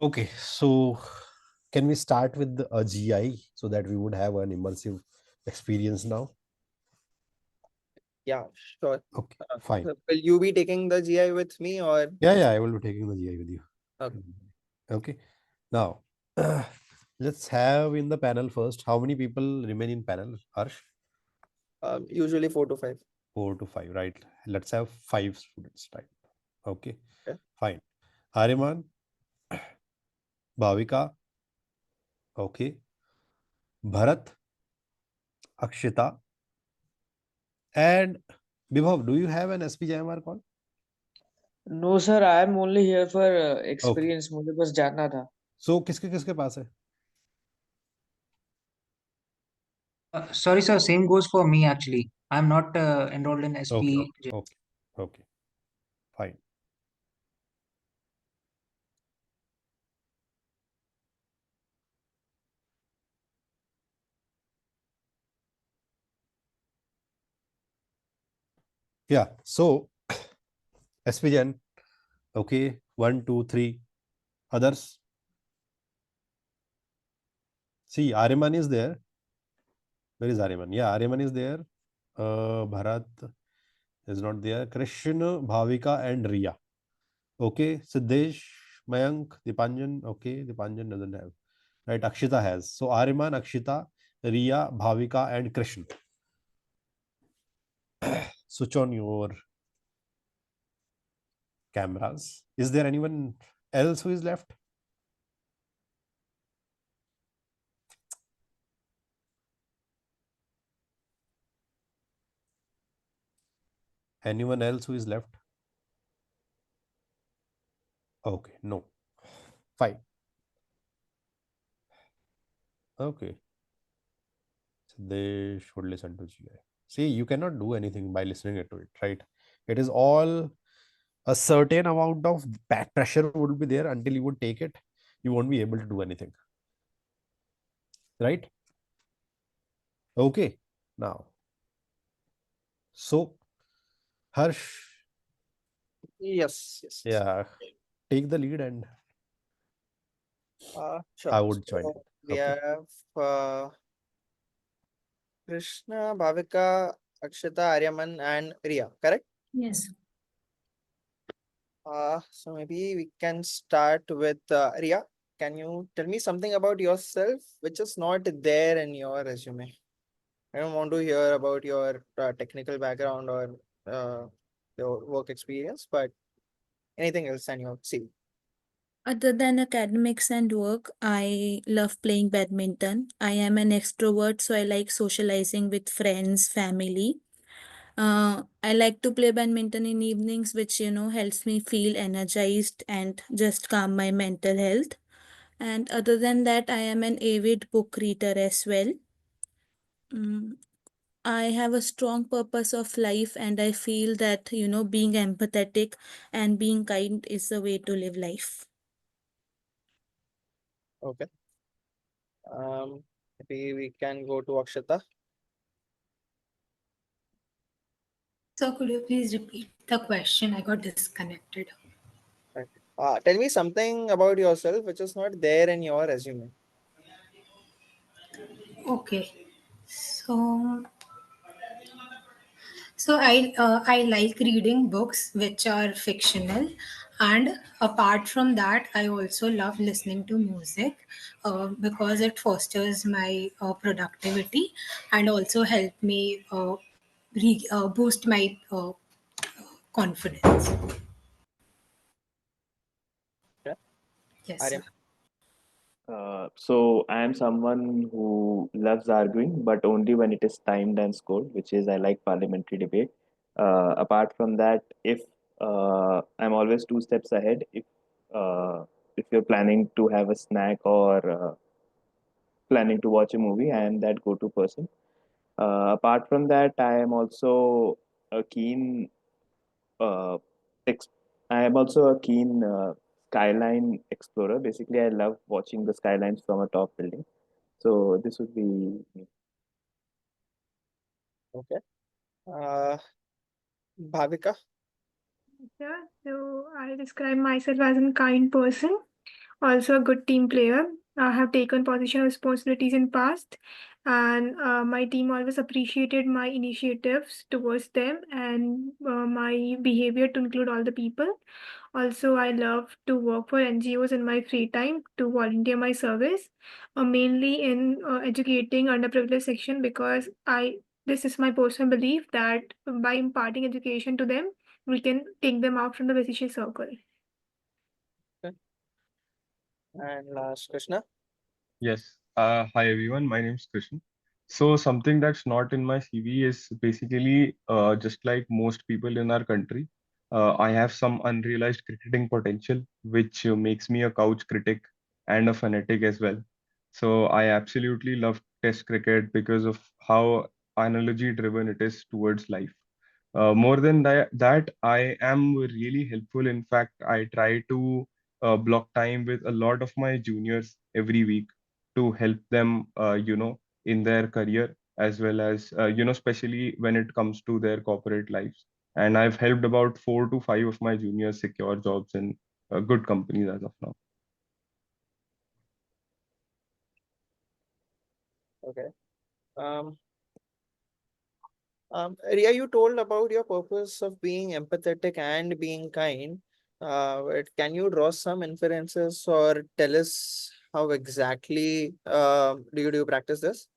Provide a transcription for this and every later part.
Okay, so can we start with a GI so that we would have an immersive experience now? Yeah, sure. Okay, fine. Will you be taking the GI with me or? Yeah, I will be taking the GI with you. Okay. Okay, now let's have in the panel first. How many people remain in panel, Harsh? Usually 4 to 5. 4 to 5, right? Let's have 5 students, right? Okay, Okay. fine. Ariman, Bhavika, okay. Bharat, Akshita, and Vibhav. Do you have an SPJIMR call? No sir, I am only here for Okay. Experience. मुझे बस जानना था. So किसके किसके पास है? Sorry, sir. Same goes for me actually. I'm not enrolled in Okay, SP. okay, okay, fine. Yeah, so SPJN, okay, 1, 2, 3. Others? See, Ariman is there. Where is Ariman? Yeah, Ariman is there. Bharat is not there. Krishna, Bhavika, and Riya. Okay, Siddesh, Mayank, Dipanjan. Okay, Dipanjan doesn't have. Right, Akshita has. So Ariman, Akshita, Riya, Bhavika, and Krishna. Switch on your cameras. Is there anyone else who is left? Anyone else who is left? Okay, no. Fine. Okay. So they should listen to GI. See, you cannot do anything by listening to it, right? It is all a certain amount of back pressure would be there until you would take it. You won't be able to do anything. Right? Okay. Now, so Harsh, Yes. yeah, take the lead and Sure. I would join So it. we Okay. have Krishna, Bhavika, Akshita, Aryaman, and Riya, correct? Yes. So maybe we can start with Riya. Can you tell me something about yourself which is not there in your resume? I don't want to hear about your technical background or uh, your work experience, but anything else on your CV. Other than academics and work, I love playing badminton. I am an extrovert, so I like socializing with friends, family. I like to play badminton in evenings, which helps me feel energized and just calm my mental health. And other than that, I am an avid book reader as well. Mm, I have a strong purpose of life, and I feel that being empathetic and being kind is the way to live life. Okay. Maybe we can go to Akshita. So could you please repeat the question? I got disconnected. Right. Tell me something about yourself which is not there in your resume. Okay. So I like reading books which are fictional, and apart from that, I also love listening to music because it fosters my productivity and also help me boost my confidence. Okay. Yes, sir. Aryaman. So I am someone who loves arguing, but only when it is timed and scored, which is I like parliamentary debate. Apart from that, if I'm always 2 steps ahead, if you're planning to have a snack or planning to watch a movie, I am that go-to person. Apart from that, I am also a keen uh, ex- I am also a keen skyline explorer. Basically, I love watching the skylines from a top building. So this would be me. Okay. Uh, Bhavika. Yeah, so I describe myself as a kind person. Also a good team player. I have taken position responsibilities in past, and my team always appreciated my initiatives towards them and my behavior to include all the people. Also, I love to work for NGOs in my free time to volunteer my service, mainly in educating underprivileged section because I this is my personal belief that by imparting education to them, we can take them out from the vicious circle. And last, Krishna. Yes. Hi everyone. My name is Krishan. So something that's not in my CV is basically just like most people in our country. I have some unrealized cricketing potential, which makes me a couch critic and a fanatic as well. So I absolutely love Test cricket because of how analogy driven it is towards life. More than that, I am really helpful. In fact, I try to block time with a lot of my juniors every week to help them, in their career as well as, especially when it comes to their corporate lives. And I've helped about 4 to 5 of my juniors secure jobs in good companies as of now. Okay. Ria, you told about your purpose of being empathetic and being kind. But can you draw some inferences or tell us how exactly do you practice this?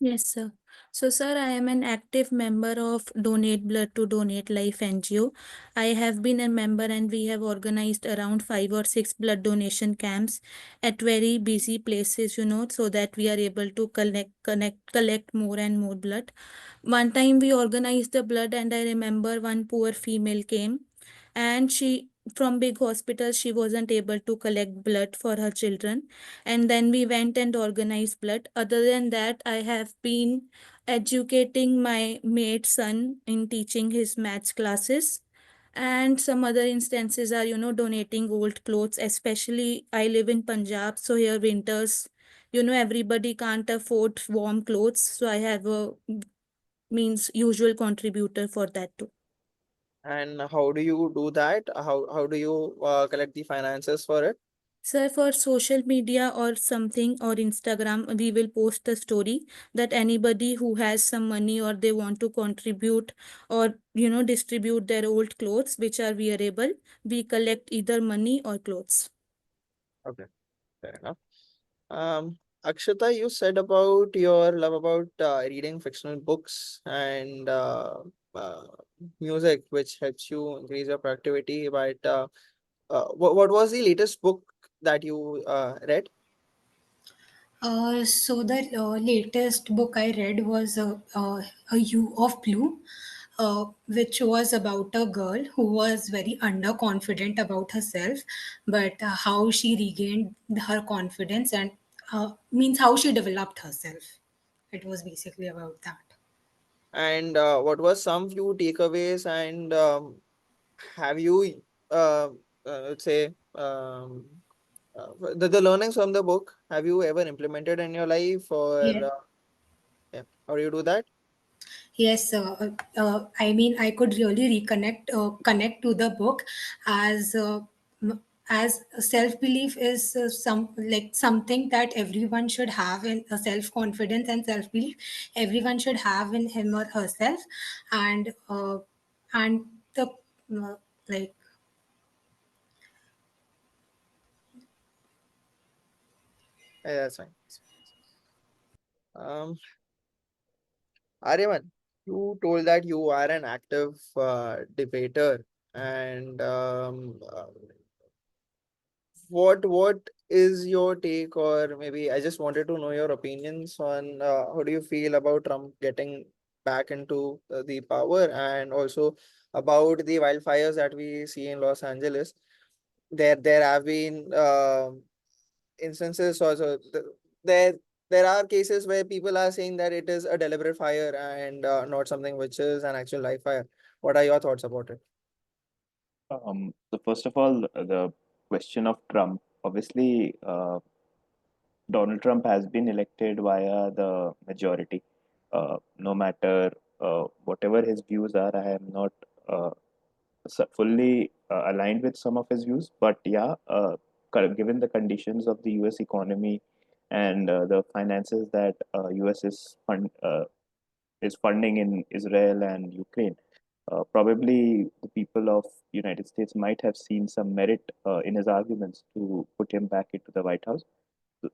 Yes, sir. So, sir, I am an active member of Donate Blood to Donate Life NGO. I have been a member and we have organized around 5 or 6 blood donation camps at very busy places, so that we are able to collect more and more blood. One time we organized the blood, and I remember one poor female came, and from big hospital, she wasn't able to collect blood for her children, and then we went and organized blood. Other than that, I have been educating my mate's son in teaching his maths classes, and some other instances are donating old clothes. Especially I live in Punjab, so here winters, everybody can't afford warm clothes, so I have a means usual contributor for that too. And how do you do that? How do you collect the finances for it? Sir, for social media or something or Instagram, we will post a story that anybody who has some money or they want to contribute or distribute their old clothes which are wearable, we collect either money or clothes. Okay, fair enough. Akshata, you said about your love about reading fictional books and uh, music, which helps you increase your productivity. But what was the latest book that you read? So the latest book I read was a U of Blue, which was about a girl who was very underconfident about herself, but how she regained her confidence and means how she developed herself. It was basically about that. And what was some few takeaways? And have you, let's say, the learnings from the book, have you ever implemented in your life, or Yeah. yeah, how do you do that? Yes, I mean, I could really connect to the book as as self belief is something that everyone should have in self confidence and self belief. Everyone should have in him or herself, and the uh, like Yeah, that's fine. Aryaman, you told that you are an active debater, and what is your take, or maybe I just wanted to know your opinions on how do you feel about Trump getting back into the power, and also about the wildfires that we see in Los Angeles. There have been instances also. There there are cases where people are saying that it is a deliberate fire and not something which is an actual live fire. What are your thoughts about it? So first of all, the question of Trump. Obviously, Donald Trump has been elected via the majority. No matter whatever his views are, I am not fully aligned with some of his views. But yeah, given the conditions of the US economy and the finances that US is funding in Israel and Ukraine, probably the people of United States might have seen some merit in his arguments to put him back into the White House.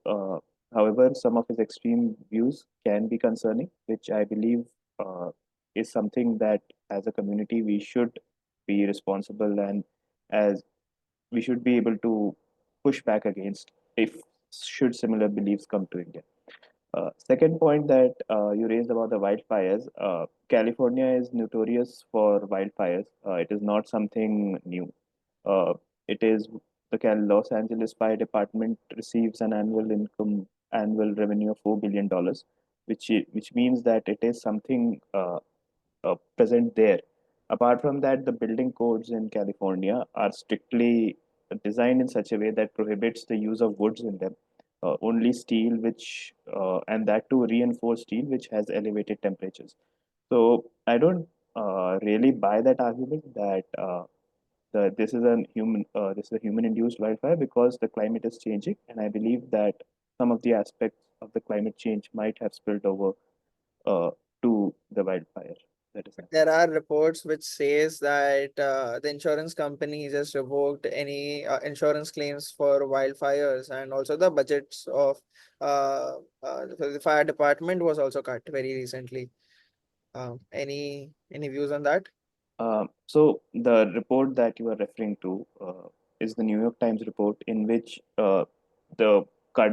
Uh, However, some of his extreme views can be concerning, which I believe uh, is something that as a community we should be responsible, and as we should be able to push back against if should similar beliefs come to India. Second point that you raised about the wildfires, California is notorious for wildfires. It is not something new. Uh, it is the Los Angeles Fire Department receives an annual revenue of $4 billion, which means that it is something present there. Apart from that, the building codes in California are strictly designed in such a way that prohibits the use of woods in them. Only steel, which and that too reinforced steel, which has elevated temperatures. So I don't really buy that argument that this is a human induced wildfire, because the climate is changing, and I believe that some of the aspects of the climate change might have spilled over uh, to the wildfire that is happening. There are reports which says that the insurance company just revoked any insurance claims for wildfires, and also the budgets of the fire department was also cut very recently. Any views on that? So the report that you are referring to is the New York Times report, in which the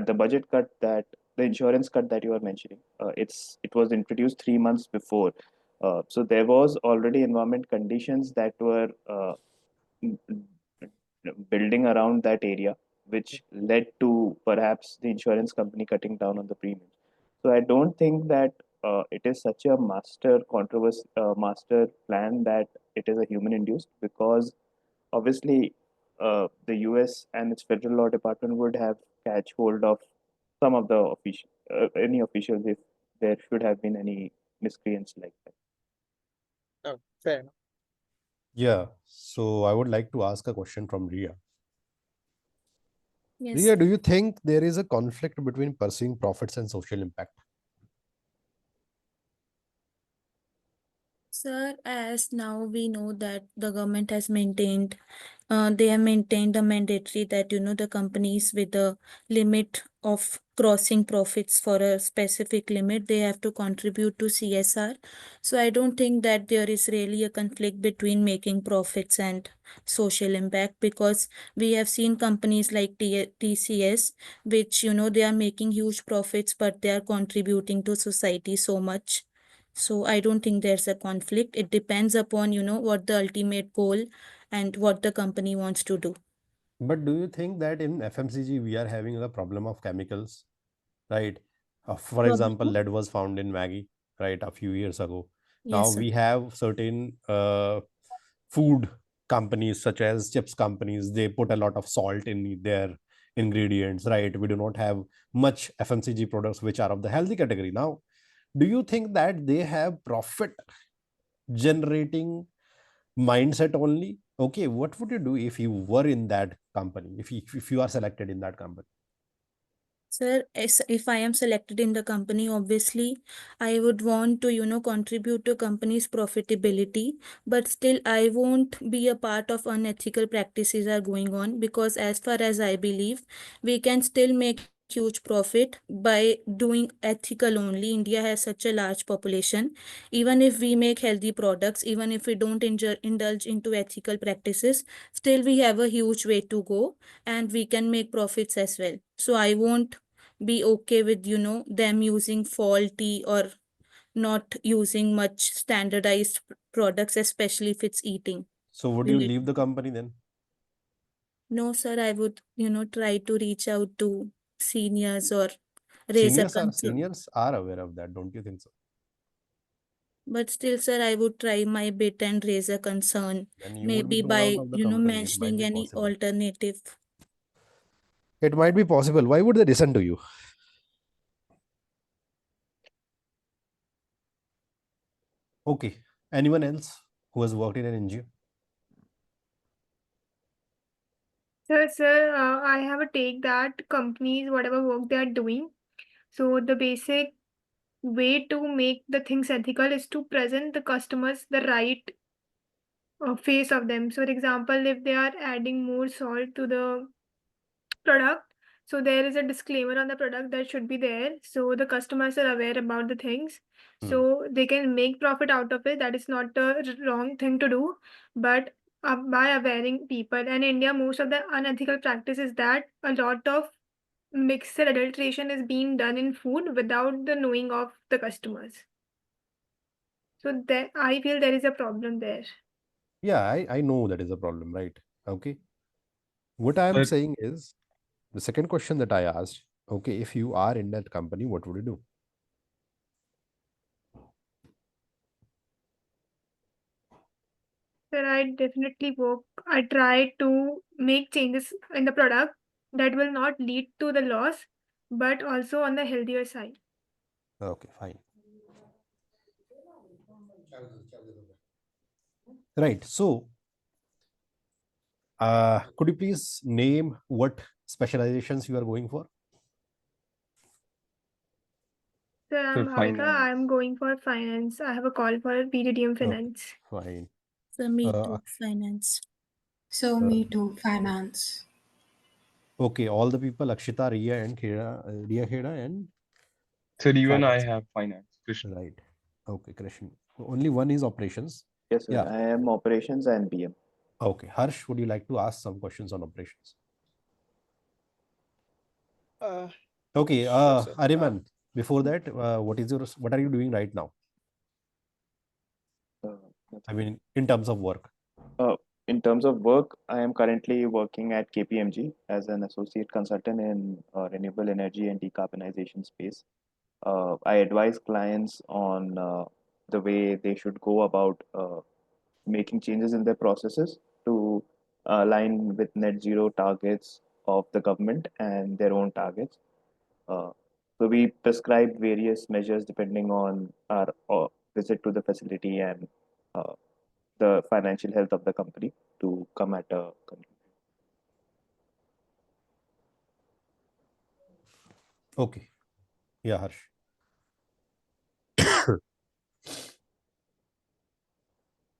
the budget cut, that the insurance cut that you are mentioning, it was introduced 3 months before. So there was already environment conditions that were building around that area, which led to perhaps the insurance company cutting down on the premiums. So I don't think that it is such a master plan that it is a human induced, because obviously the US and its federal law department would have catch hold of some of the official any officials if there should have been any miscreants like that. Oh, fair enough. Yeah. So I would like to ask a question from Ria. Yes. Ria, do you think there is a conflict between pursuing profits and social impact? Sir, as now we know that the government has maintained, they have maintained a mandatory that, the companies with a limit of crossing profits for a specific limit, they have to contribute to CSR. So I don't think that there is really a conflict between making profits and social impact, because we have seen companies like TCS, which, they are making huge profits, but they are contributing to society so much. So I don't think there's a conflict. It depends upon, what the ultimate goal and what the company wants to do. But do you think that in FMCG we are having a problem of chemicals, right? For example, Problem? lead was found in Maggie, right, a few years ago. Now Yes, sir. we have certain food companies such as chips companies. They put a lot of salt in their ingredients, right? We do not have much FMCG products which are of the healthy category. Now, do you think that they have profit generating mindset only? Okay, what would you do if you were in that company, if you are selected in that company? Sir, if I am selected in the company, obviously I would want to, contribute to company's profitability, but still I won't be a part of unethical practices are going on, because as far as I believe, we can still make huge profit by doing ethical only. India has such a large population. Even if we make healthy products, even if we don't indulge into ethical practices, still we have a huge way to go, and we can make profits as well. So I won't be okay with, them using faulty or not using much standardized products, especially if it's eating So would you leave related. the company then? No, sir, I would, try to reach out to seniors or raise a concern. Seniors are aware of that, don't you think so? But still, sir, I would try my bit and raise a concern, Then you would be maybe thrown out by, of the company. It might mentioning be any possible. alternative. It might be possible. Why would they listen to you? Okay. Anyone else who has worked in an NGO? Sir, I have a take that companies, whatever work they are doing, so the basic way to make the things ethical is to present the customers the right face of them. So, for example, if they are adding more salt to the product, so there is a disclaimer on the product that should be there, so the customers are aware about the things, so they can make profit out of it. That is not a wrong thing to do, but by awareing people. And in India, most of the unethical practice is that a lot of mixed adulteration is being done in food without the knowing of the customers. So that I feel there is a problem there. Yeah, I know that is a problem, right? Okay. What I am Sir, saying is the second question that I asked, okay, if you are in that company, what would you do? Sir, I definitely work. I try to make changes in the product that will not lead to the loss, but also on the healthier side. Okay, fine. Right. So, could you please name what specializations you are going for? Sir, I'm Bhavika. finance. I'm going for finance. I have a call for PGDM Okay, finance. fine. So me Uh, too, finance. So me too, finance. okay, all the people, Akshita, Riya, and Kheda, Riya, Kheda, and Sir, even I finance. have finance. Krishna. Right. Okay, Krishna. Only one is operations. Yes, sir. Yeah. I am operations and PM. Okay. Harsh, would you like to ask some questions on operations? Okay. Sure, sir. Ariman, before that, what are you doing right now? I mean, in terms of work. In terms of work, I am currently working at KPMG as an associate consultant in renewable energy and decarbonization space. I advise clients on the way they should go about making changes in their processes to align with net zero targets of the government and their own targets. Uh, so we prescribe various measures depending on our visit to the facility and uh, the financial health of the company to come at a conclusion. Okay. Yeah, Harsh.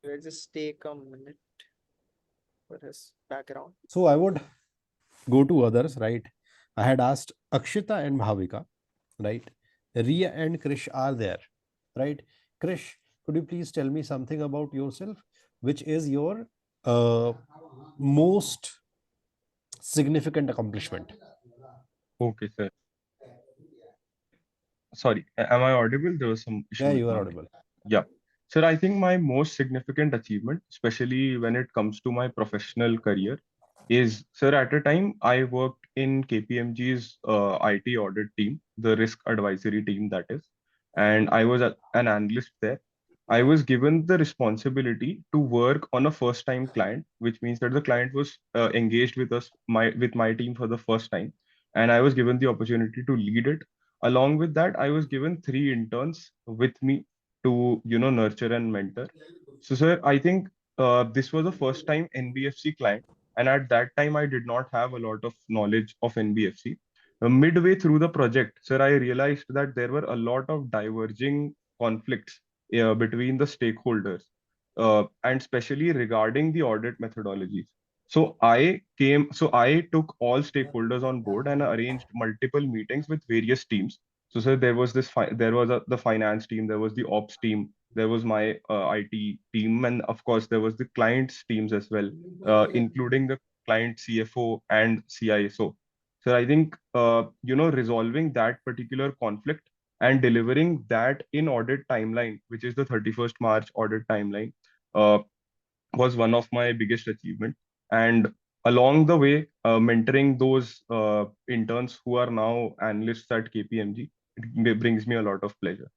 We'll just take a minute for his background. So I would go to others, right? I had asked Akshita and Bhavika, right? Riya and Krish are there, right? Krish, could you please tell me something about yourself? Which is your most significant accomplishment? Okay, sir. Sorry, am I audible? There was some issue Yeah, with you are my audible. Yeah. Sir, I think my most significant achievement, especially when it comes to my professional career, is, sir, at a time I worked in KPMG's IT audit team, the risk advisory team, that is, and I was an analyst there. I was given the responsibility to work on a first-time client, which means that the client was engaged with my team for the first time, and I was given the opportunity to lead it. Along with that, I was given 3 interns with me to nurture and mentor. So, sir, I think this was the first time NBFC client, and at that time I did not have a lot of knowledge of NBFC. Midway through the project, sir, I realized that there were a lot of diverging conflicts between the stakeholders, and especially regarding the audit methodologies. So I took all stakeholders on board and arranged multiple meetings with various teams. So, sir, there was the finance team, there was the ops team, there was my IT team, and of course there was the clients teams as well, including the client CFO and CISO. So I think resolving that particular conflict and delivering that in audit timeline, which is the 31st March audit timeline, uh, was one of my biggest achievements. And along the way, mentoring those interns who are now analysts at KPMG, it brings me a lot of pleasure.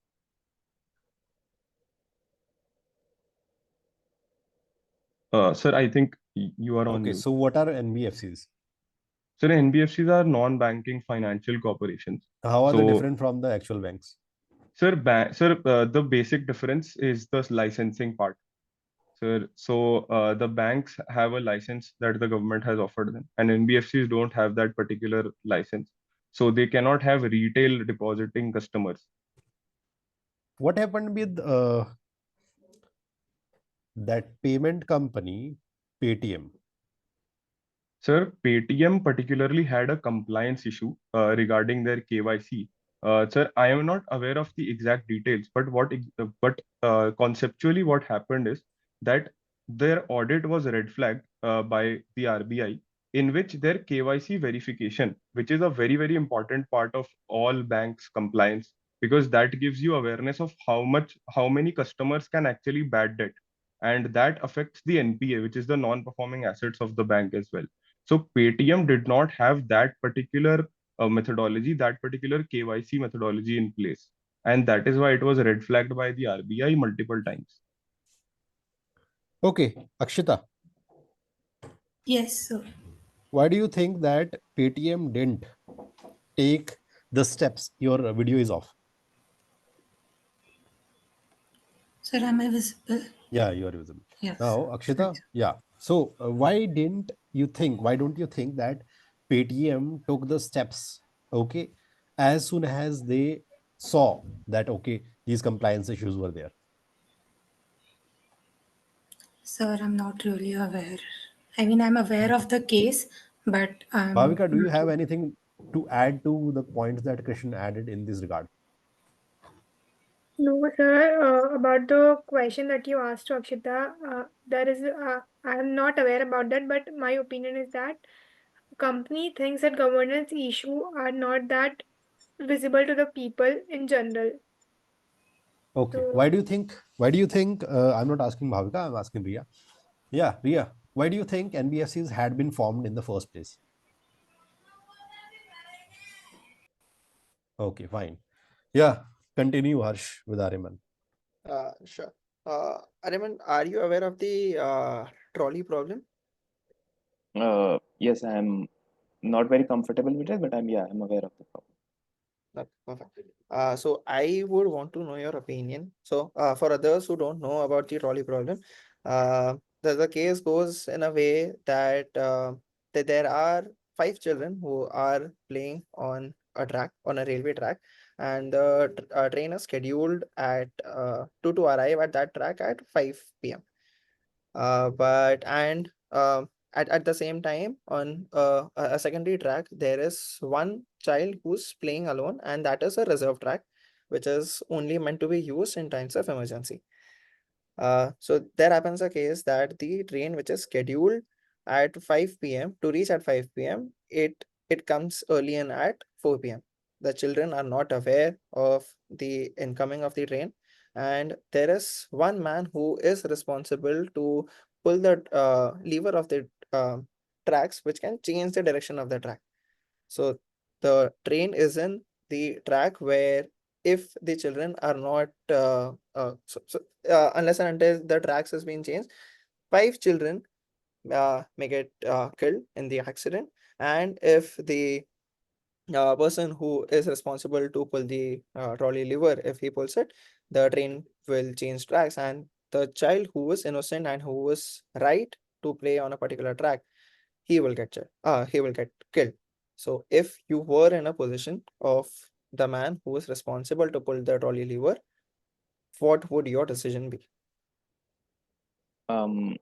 Sir, I think you are on Okay, mute. so what are NBFCs? Sir, NBFCs are non-banking financial corporations. How are they So, different from the actual banks? sir, the basic difference is the licensing part. Sir, so the banks have a license that the government has offered them, and NBFCs don't have that particular license. So they cannot have retail depositing customers. What happened with that payment company, Paytm? Sir, Paytm particularly had a compliance issue regarding their KYC. Sir, I am not aware of the exact details, but conceptually what happened is that their audit was red flagged by the RBI, in which their KYC verification, which is a very, very important part of all banks' compliance, because that gives you awareness of how many customers can actually bad debt, and that affects the NPA, which is the non-performing assets of the bank as well. So Paytm did not have that particular methodology, that particular KYC methodology in place. And that is why it was red flagged by the RBI multiple times. Okay, Akshita, Yes, sir. why do you think that Paytm didn't take the steps? Your video is off. Sir, am I visible? Yeah, you are visible. Yes. Now, Akshita, yeah. So why don't you think that Paytm took the steps, okay, as soon as they saw that, okay, these compliance issues were there? Sir, I'm not really aware. I mean, I'm aware of the case, but Bhavika, do you have anything to add to the points that Krishna added in this regard? No, sir. About the question that you asked to Akshita, I'm not aware about that, but my opinion is that company thinks that governance issue are not that visible to the people in general. Okay. So, Why do you think, I'm not asking Bhavika, I'm asking Ria. Yeah, Ria, why do you think NBFCs had been formed in the first place? Okay, fine. Yeah, continue, Harsh, with Ariman. Sure. Ariman, are you aware of the trolley problem? Yes, I'm not very comfortable with it, but I'm aware of the problem. Okay, perfect. So I would want to know your opinion. So, for others who don't know about the trolley problem, the case goes in a way that there are five children who are playing on a track, on a railway track, and the train is scheduled at to arrive at that track at 5 p.m. But and at the same time on a secondary track there is one child who's playing alone, and that is a reserve track which is only meant to be used in times of emergency. So there happens a case that the train which is scheduled at 5 p.m. to reach at 5 p.m. it comes early in at 4 p.m. The children are not aware of the incoming of the train, and there is one man who is responsible to pull the lever of the tracks which can change the direction of the track. So the train is in the track where if the children are not unless and until the tracks has been changed, five children may get killed in the accident. And if the person who is responsible to pull the trolley lever, if he pulls it, the train will change tracks, and the child who was innocent and who was right to play on a particular track, he will get killed. So if you were in a position of the man who is responsible to pull the trolley lever, what would your decision be? Um,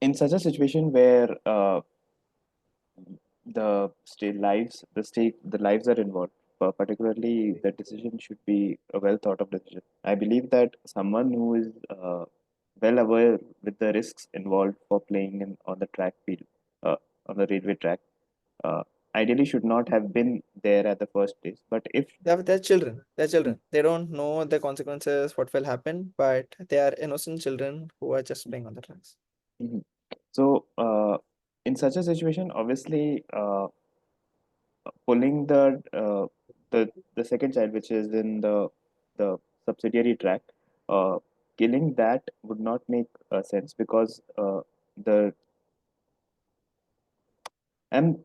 in such a situation where the lives are involved, particularly the decision should be a well thought of decision. I believe that someone who is well aware with the risks involved for playing on the track field, uh, on the railway track, uh, ideally should not have been there at the first place. But if They're children. They're children. They don't know the consequences, what will happen, but they are innocent children who are just playing on the tracks. Mhm. So, in such a situation, obviously, pulling the second child, which is in the subsidiary track, uh, killing that would not make sense because the and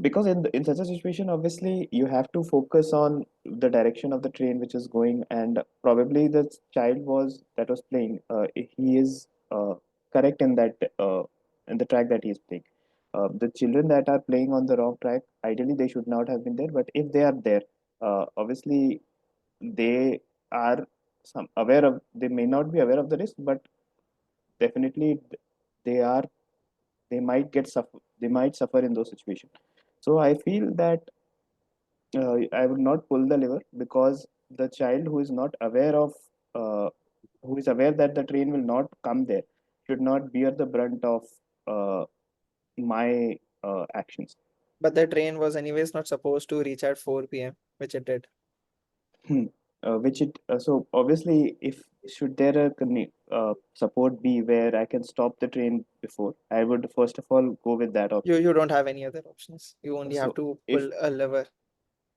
because in such a situation, obviously you have to focus on the direction of the train which is going, and probably the child that was playing, he is correct in that in the track that he is playing. The children that are playing on the wrong track, ideally they should not have been there, but if they are there, obviously they are some aware of, they may not be aware of the risk, but definitely they are, they might suffer in those situations. So I feel that I would not pull the lever, because the child who is not aware of, who is aware that the train will not come there, should not bear the brunt of uh, my actions. But the train was anyways not supposed to reach at 4 p.m., which it did. Which it so obviously, if should there a support be where I can stop the train before, I would first of all go with that option. You don't have any other options. You only have So to if pull a lever.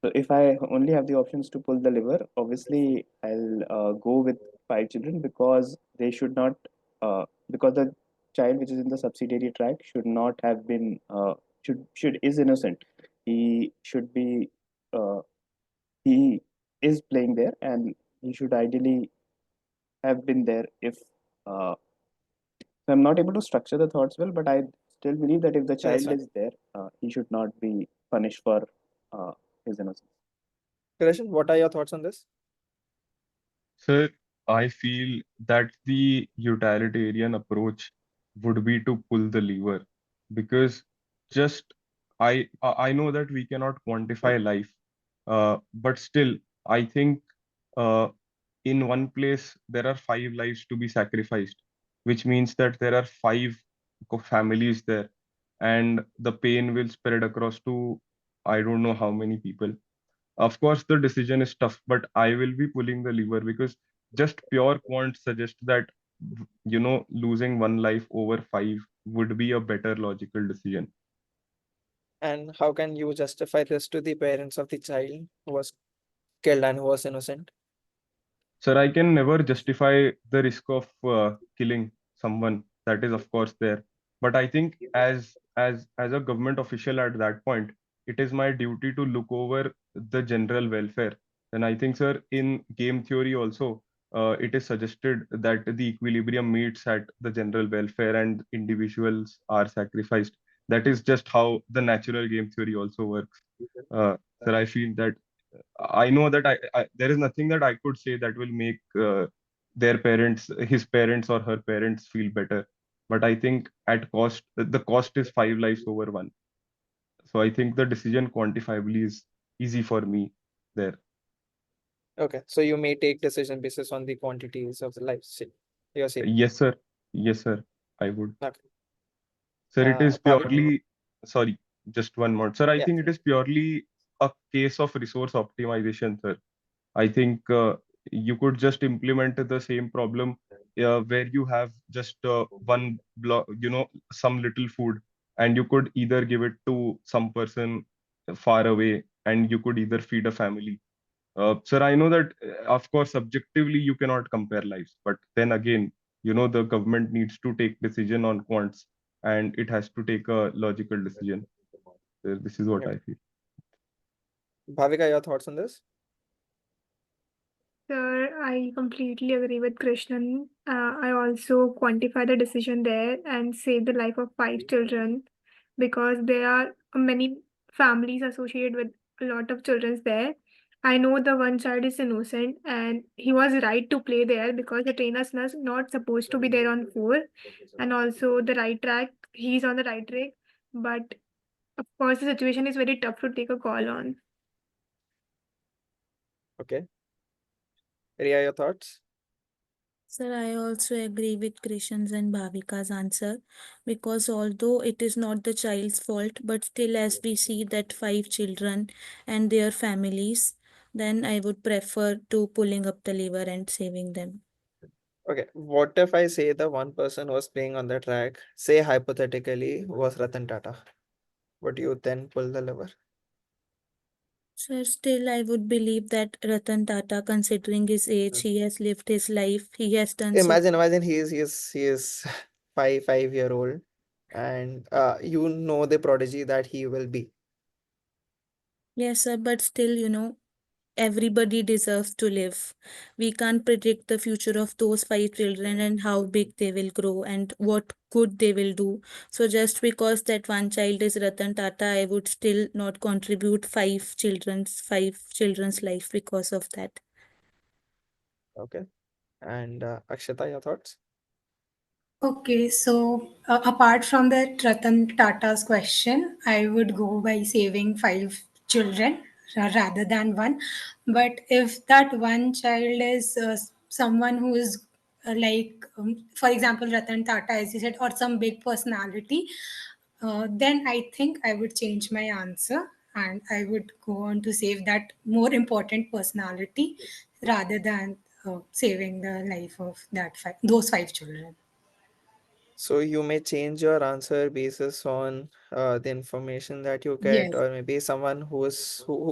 So if I only have the options to pull the lever, obviously I'll go with 5 children, because they should not, because the child which is in the subsidiary track should not have been, should is innocent. He should be, uh, he is playing there, and he should ideally have been there. If so, I'm not able to structure the thoughts well, but I still believe that if the That's child fine. is there, he should not be punished for his innocence. Krishan, what are your thoughts on this? Sir, I feel that the utilitarian approach would be to pull the lever, because just I know that we cannot quantify life, but still I think uh, in one place there are 5 lives to be sacrificed, which means that there are 5 families there, and the pain will spread across to I don't know how many people. Of course, the decision is tough, but I will be pulling the lever, because just pure quant suggest that losing 1 life over 5 would be a better logical decision. And how can you justify this to the parents of the child who was killed and who was innocent? Sir, I can never justify the risk of killing someone. That is, of course, there. But I think as a government official at that point, it is my duty to look over the general welfare. And I think, sir, in game theory also, it is suggested that the equilibrium meets at the general welfare and individuals are sacrificed. That is just how the natural game theory also works. Sir, I feel that I know that there is nothing that I could say that will make their parents, his parents or her parents feel better. But I think at cost, the cost is 5 lives over 1. So I think the decision quantifiably is easy for me there. Okay, so you may take decision basis on the quantities of the lives. You're saying. Yes, sir. Yes, sir. I would. Okay. Sir, it is Bhavik. purely, sorry, just one more. Sir, I Yeah. think it is purely a case of resource optimization, sir. I think you could just implement the same problem where you have just one block, some little food, and you could either give it to some person far away, and you could either feed a family. Sir, I know that, of course, subjectively you cannot compare lives, but then again, the government needs to take decision on quants, and it has to take a logical decision. This is what Okay. I feel. Bhavika, your thoughts on this? Sir, I completely agree with Krishnan. I also quantify the decision there and save the life of 5 children, because there are many families associated with a lot of children there. I know the one child is innocent and he was right to play there because the trainer is not supposed to be there on 4, and also the right track, he's on the right track. But of course, the situation is very tough to take a call on. Okay. Ria, your thoughts? Sir, I also agree with Krishan's and Bhavika's answer, because although it is not the child's fault, but still, as we see that 5 children and their families, then I would prefer to pulling up the lever and saving them. Okay, what if I say the one person who was playing on the track, say hypothetically, was Ratan Tata? Would you then pull the lever? Sir, still I would believe that Ratan Tata, considering his age, he has lived his life, he has done so. Imagine he is 5-year-old, and you know the prodigy that he will be. Yes, sir, but still, everybody deserves to live. We can't predict the future of those 5 children and how big they will grow and what good they will do. So just because that one child is Ratan Tata, I would still not contribute five children's life because of that. Okay. And Akshata, your thoughts? Okay, so apart from the Ratan Tata's question, I would go by saving 5 children rather than one. But if that one child is someone who is for example, Ratan Tata, as you said, or some big personality, then I think I would change my answer and I would go on to save that more important personality rather than saving the life of those 5 children. So you may change your answer basis on the information that you get, Yes. or maybe someone who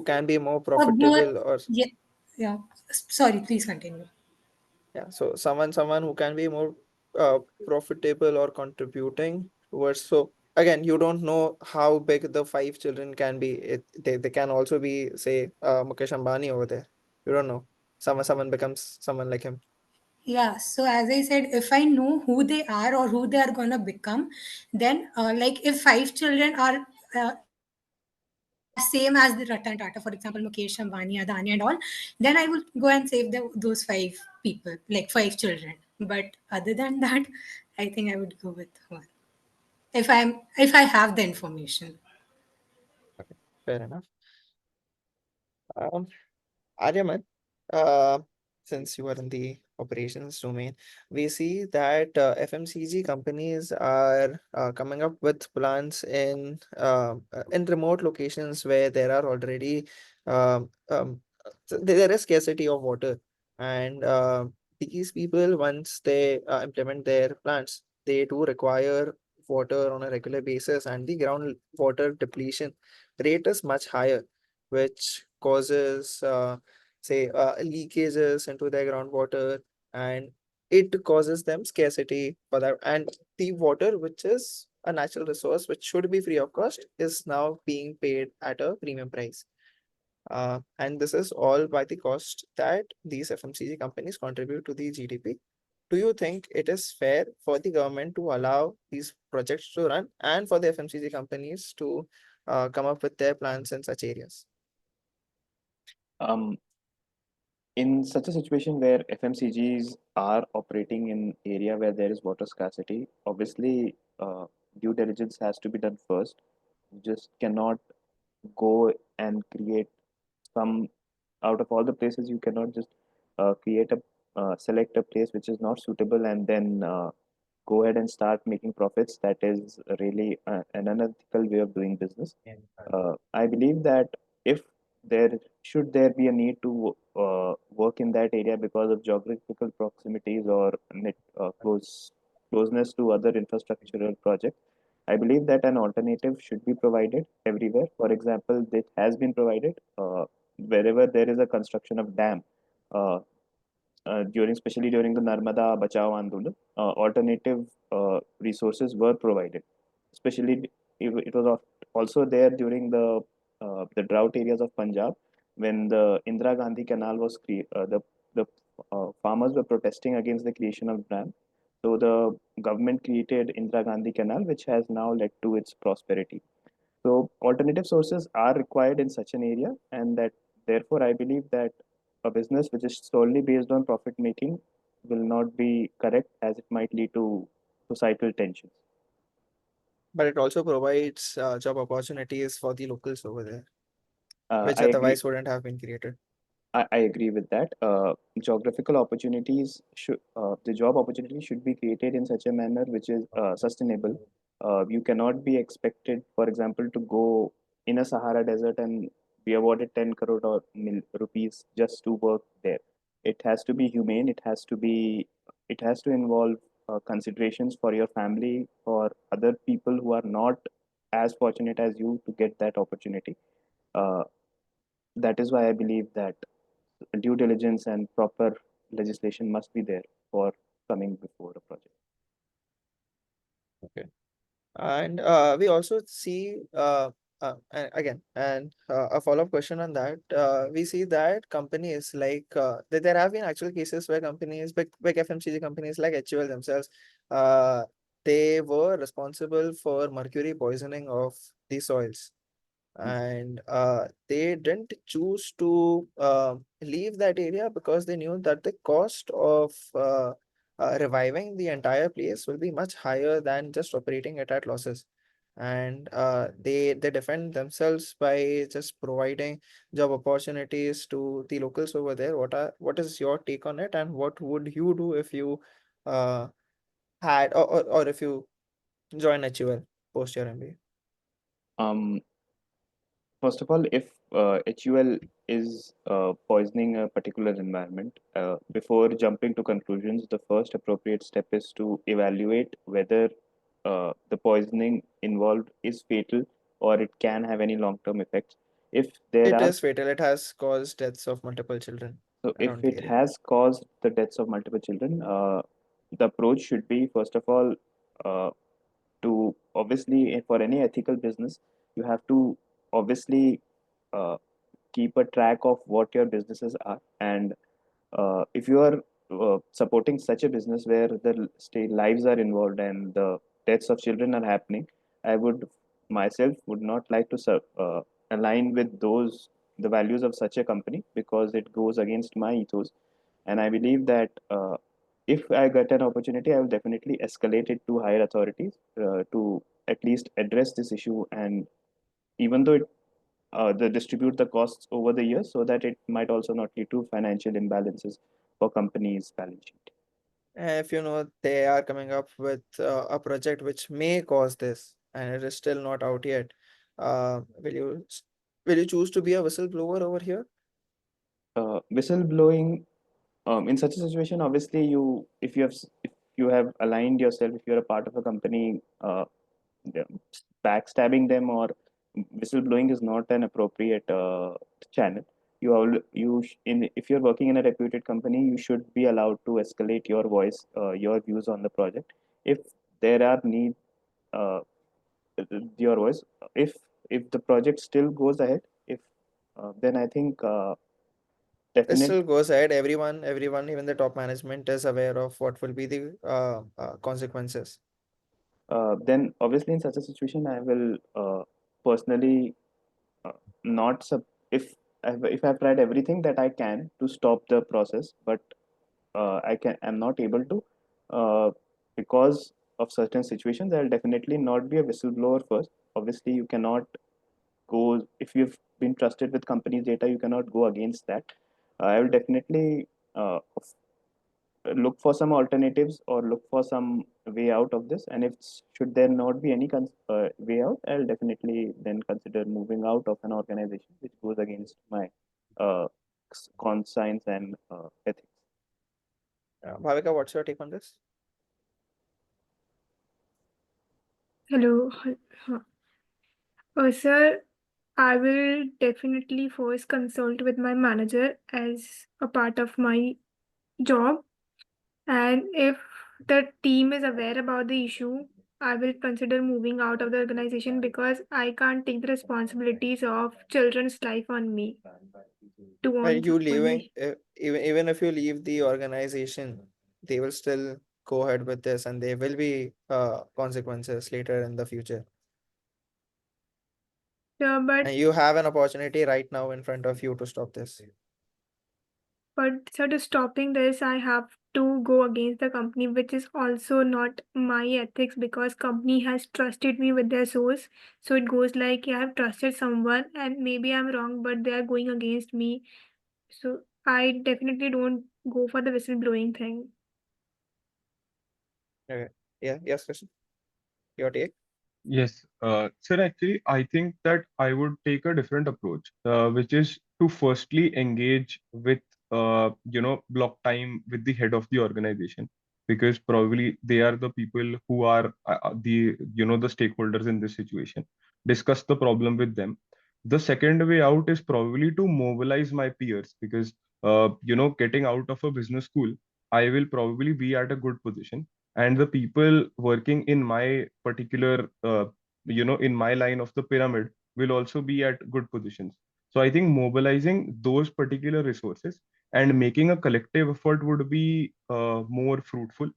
can be more Or more, profitable, or yeah, yeah. Sorry, please continue. yeah, so someone who can be more uh, profitable or contributing towards. So again, you don't know how big the 5 children can be. They can also be, say, Mukesh Ambani over there. You don't know. Someone becomes someone like him. Yeah, so as I said, if I know who they are or who they are gonna become, then like if 5 children are as same as the Ratan Tata, for example, Mukesh Ambani, Adani, and all, then I will go and save those 5 people, like 5 children. But other than that, I think I would go with one if I have the information. Okay, fair enough. Um, Aryaman, uh, since you are in the operations domain, we see that FMCG companies are coming up with plants in remote locations where there are already there is scarcity of water, and these people, once they implement their plants, they do require water on a regular basis, and the groundwater depletion rate is much higher, which causes say leakages into their groundwater, and it causes them scarcity for that. And the water, which is a natural resource which should be free of cost, is now being paid at a premium price. And this is all by the cost that these FMCG companies contribute to the GDP. Do you think it is fair for the government to allow these projects to run and for the FMCG companies to come up with their plans in such areas? Um, in such a situation where FMCGs are operating in area where there is water scarcity, obviously due diligence has to be done first. You just cannot go and create some out of all the places. You cannot just create a select a place which is not suitable and then go ahead and start making profits. That is really an unethical way of doing business. I believe that if there be a need to work in that area because of geographical proximities or closeness to other infrastructural projects, I believe that an alternative should be provided everywhere. For example, this has been provided wherever there is a construction of dam. Uh, especially during the Narmada Bachao Andolan, alternative resources were provided. Especially, it was also there during the drought areas of Punjab when the Indira Gandhi Canal was the farmers were protesting against the creation of dam. So the government created Indira Gandhi Canal, which has now led to its prosperity. So alternative sources are required in such an area, and that therefore I believe that a business which is solely based on profit making will not be correct, as it might lead to societal tensions. But it also provides job opportunities for the locals over there, which I agree. otherwise wouldn't have been created. I agree with that. Geographical opportunities should the job opportunity should be created in such a manner which is sustainable. You cannot be expected, for example, to go in a Sahara desert and be awarded 10 crore or rupees just to work there. It has to be humane. It has to involve considerations for your family, for other people who are not as fortunate as you to get that opportunity. Uh, that is why I believe that due diligence and proper legislation must be there for coming before a project. Okay. And we also see again, and a follow-up question on that. We see that companies like there have been actual cases where companies, big FMCG companies like HUL themselves, uh, they were responsible for mercury poisoning of the soils, and they didn't choose to leave that area because they knew that the cost of reviving the entire place will be much higher than just operating it at losses. And they defend themselves by just providing job opportunities to the locals over there. What is your take on it, and what would you do if you uh, had or if you join HUL post your MBA? Um, First of all, if HUL is poisoning a particular environment, before jumping to conclusions, the first appropriate step is to evaluate whether the poisoning involved is fatal or it can have any long-term effects. If there It are, is fatal. It has caused deaths of multiple children so if around the it area. has caused the deaths of multiple children, the approach should be, first of all, uh, to obviously, for any ethical business, you have to obviously uh, keep a track of what your businesses are. And if you are supporting such a business where the state lives are involved and the deaths of children are happening, I would myself would not like to align with those the values of such a company, because it goes against my ethos. And I believe that if I get an opportunity, I will definitely escalate it to higher authorities to at least address this issue, and even though they distribute the costs over the years so that it might also not lead to financial imbalances for companies' balance sheet. If you know they are coming up with a project which may cause this, and it is still not out yet, uh, will you will you choose to be a whistleblower over here? Whistleblowing, in such a situation, obviously, if you have aligned yourself, if you're a part of a company, the- backstabbing them or whistleblowing is not an appropriate channel. If you're working in a reputed company, you should be allowed to escalate your voice, your views on the project. If there are need, uh, your voice. If the project still goes ahead, if then I think It definite still goes ahead. Everyone, even the top management is aware of what will be the consequences. then obviously in such a situation I will personally uh, not sub if I've tried everything that I can to stop the process, but I'm not able to because of certain situations. I'll definitely not be a whistleblower first. Obviously, you cannot go if you've been trusted with company's data. You cannot go against that. I will definitely look for some alternatives or look for some way out of this. And if should there not be any way out, I'll definitely then consider moving out of an organization which goes against my uh, conscience and ethics. Bhavika, what's your take on this? Hello. Sir, I will definitely first consult with my manager as a part of my job. And if the team is aware about the issue, I will consider moving out of the organization because I can't take the responsibilities of children's life on me to want You leaving, only. even if you leave the organization, they will still go ahead with this, and there will be consequences later in the future. Yeah, And you have an opportunity right now in front of you to stop this. but sort of stopping this, I have to go against the company, which is also not my ethics because company has trusted me with their source. So it goes like I have trusted someone and maybe I'm wrong, but they are going against me. So I definitely don't go for the whistleblowing thing. Okay. Yeah. Yes, Krishna. Your take? Yes, sir, actually, I think that I would take a different approach, which is to firstly engage with, block time with the head of the organization, because probably they are the people who are the stakeholders in this situation. Discuss the problem with them. The second way out is probably to mobilize my peers, because, getting out of a business school, I will probably be at a good position, and the people working in my particular in my line of the pyramid will also be at good positions. So I think mobilizing those particular resources and making a collective effort would be more fruitful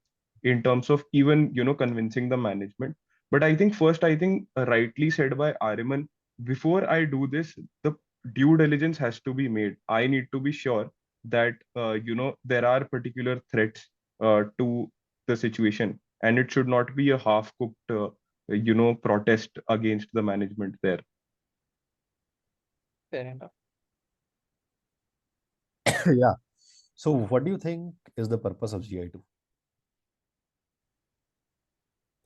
in terms of even convincing the management. But I think first, I think rightly said by Ariman, before I do this, the due diligence has to be made. I need to be sure that there are particular threats to the situation, and it should not be a half cooked protest against the management there. Fair enough. Yeah. So what do you think is the purpose of GI2?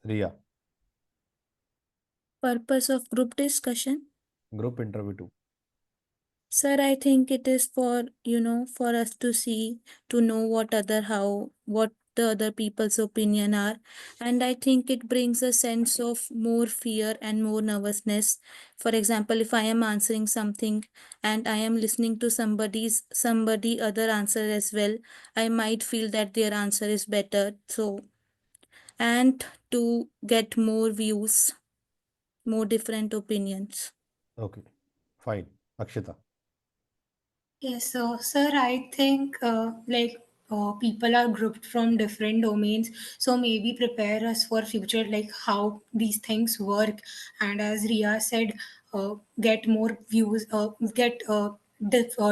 Ria, Purpose of group discussion? group interview 2. Sir, I think it is for, for us to see, to know what the other people's opinion are. And I think it brings a sense of more fear and more nervousness. For example, if I am answering something and I am listening to somebody other answer as well, I might feel that their answer is better. So, and to get more views, more different opinions. Okay, fine. Akshita. Yes, so sir, I think people are grouped from different domains, so maybe prepare us for future, like how these things work, and as Ria said, get more views, get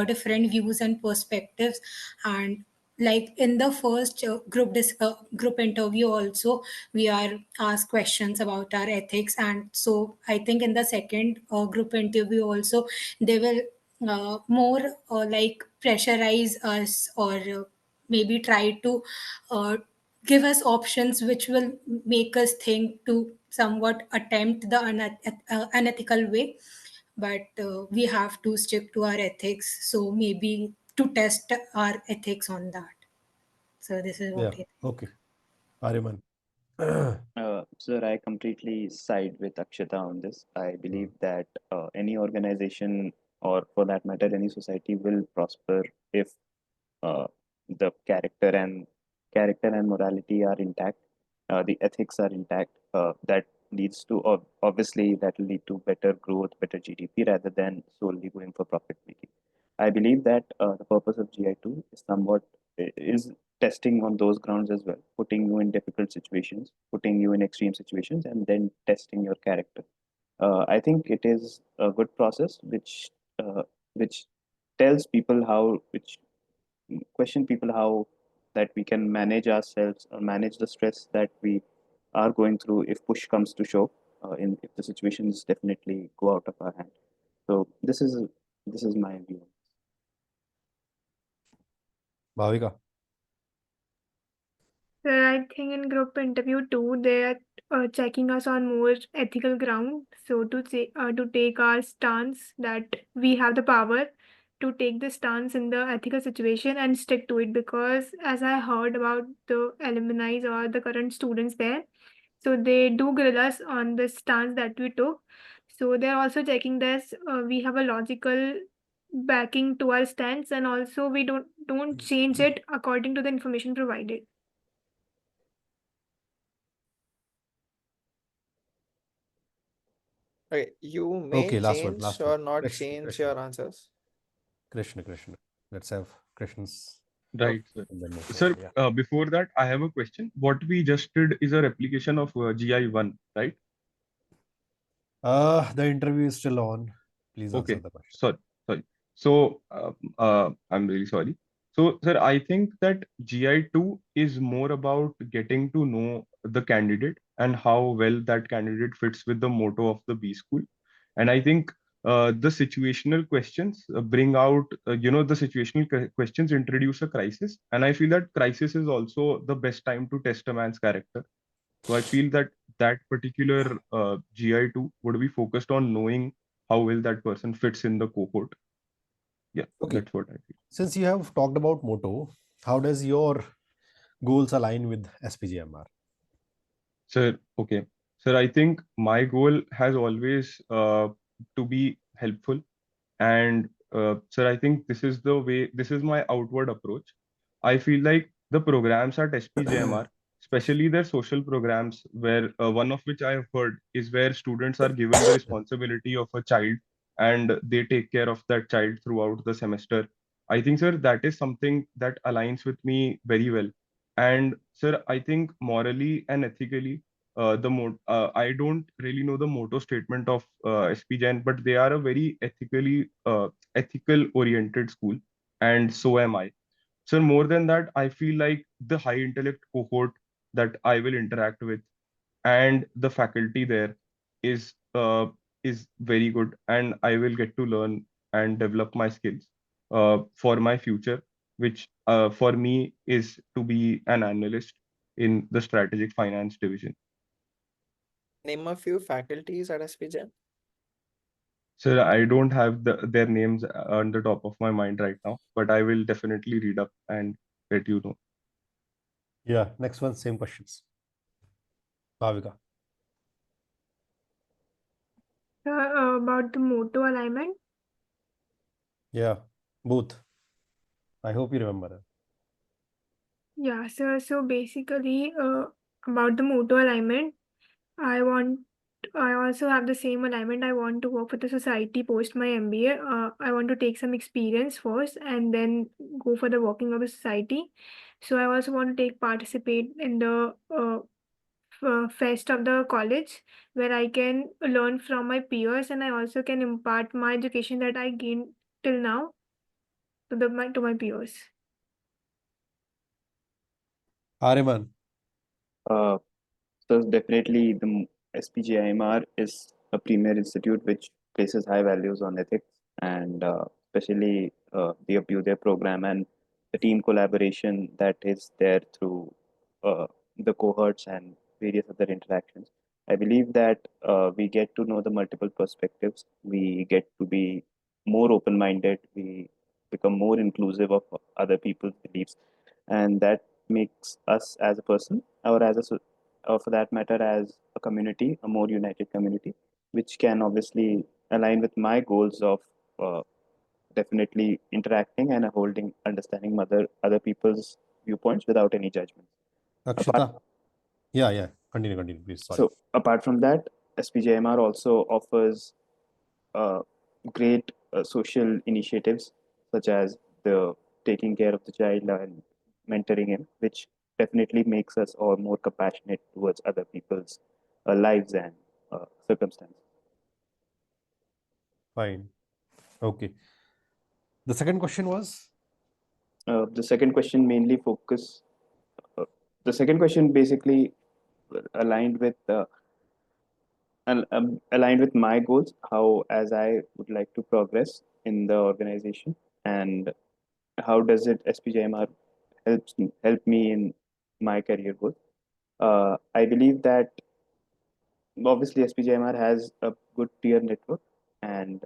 different views and perspectives, and like in the first group interview also we are asked questions about our ethics, and so I think in the second group interview also they will more like pressurize us, or maybe try to uh, give us options which will make us think to somewhat attempt the unethical way, but we have to stick to our ethics, so maybe to test our ethics on that. So this is what Yeah, I think. okay. Ariman. Sir, I completely side with Akshita on this. I believe Mm. that any organization, or for that matter, any society will prosper if uh, the character and morality are intact, the ethics are intact. That leads to obviously that will lead to better growth, better GDP, rather than solely going for profit making. I believe that the purpose of GI2 is somewhat is testing on those grounds as well, putting you in difficult situations, putting you in extreme situations, and then testing your character. I think it is a good process which tells people how, which question people how that we can manage ourselves or manage the stress that we are going through if push comes to shove, in if the situations definitely go out of our hand. So this is my view. Bhavika. So I think in group interview too, they are checking us on more ethical ground. So to take our stance that we have the power to take the stance in the ethical situation and stick to it. Because as I heard about the alumni or the current students there, so they do grill us on the stance that we took. So they're also checking this. We have a logical backing to our stance, and also we don't change it according to the information provided. Okay, you may Okay, last one, change last one. or not Krishna, change Krishna, your answers. Krishna, Krishna. Let's have Krishna's Okay. Right, sir. and then move Sir, forward. Yeah. before that, I have a question. What we just did is a replication of GI-1, right? The interview is still on. Please answer Okay, the question. sorry, sorry. So, I'm really sorry. So, sir, I think that GI2 is more about getting to know the candidate and how well that candidate fits with the motto of the B school. And I think the situational questions bring out, the situational questions introduce a crisis. And I feel that crisis is also the best time to test a man's character. So I feel that that particular GI2 would be focused on knowing how well that person fits in the cohort. Yeah, Okay. that's what I feel. Since you have talked about motto, how does your goals align with SPJIMR? Sir, okay. Sir, I think my goal has always to be helpful. And sir, I think this is the way, this is my outward approach. I feel like the programs at SPJIMR, especially their social programs, where one of which I have heard is where students are given the responsibility of a child and they take care of that child throughout the semester. I think, sir, that is something that aligns with me very well. And, sir, I think morally and ethically, I don't really know the motto statement of SP Jain, but they are a very ethical oriented school, and so am I. So more than that, I feel like the high intellect cohort that I will interact with and the faculty there is uh, is very good, and I will get to learn and develop my skills for my future, which for me is to be an analyst in the strategic finance division. Name a few faculties at SPJ. So I don't have their names on the top of my mind right now, but I will definitely read up and let you know. Yeah, next one, same questions. Bhavika. About the motto alignment. Yeah, both. I hope you remember it. Yeah, so basically, about the motto alignment, I also have the same alignment. I want to work for the society post my MBA. I want to take some experience first and then go for the working of the society. So I also want to participate in the fest of the college where I can learn from my peers and I also can impart my education that I gained till now to my peers. Ariman. Uh, so definitely the SPJIMR is a premier institute which places high values on ethics and especially the Abhyudaya program and the team collaboration that is there through uh, the cohorts and various other interactions. I believe that we get to know the multiple perspectives. We get to be more open-minded. We become more inclusive of other people's beliefs, and that makes us as a person or or for that matter as a community a more united community, which can obviously align with my goals of uh, definitely interacting and holding understanding other people's viewpoints without any judgment. Apart, Akshita. Yeah. Continue, please. Sorry. so apart from that, SPJMR also offers uh, great social initiatives such as the taking care of the child and mentoring him, which definitely makes us all more compassionate towards other people's lives and circumstances. Fine. Okay. The second question was? The second question mainly focus. Uh, the second question basically aligned with aligned with my goals, how as I would like to progress in the organization, and how does it SPJMR help me in my career goals. I believe that obviously SPJMR has a good peer network, and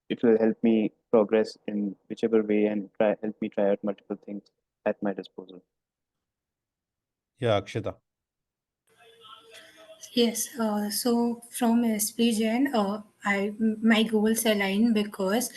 it will help me progress in whichever way and help me try out multiple things at my disposal. Yeah, Akshita. Yes, so from SP Jain, my goals align because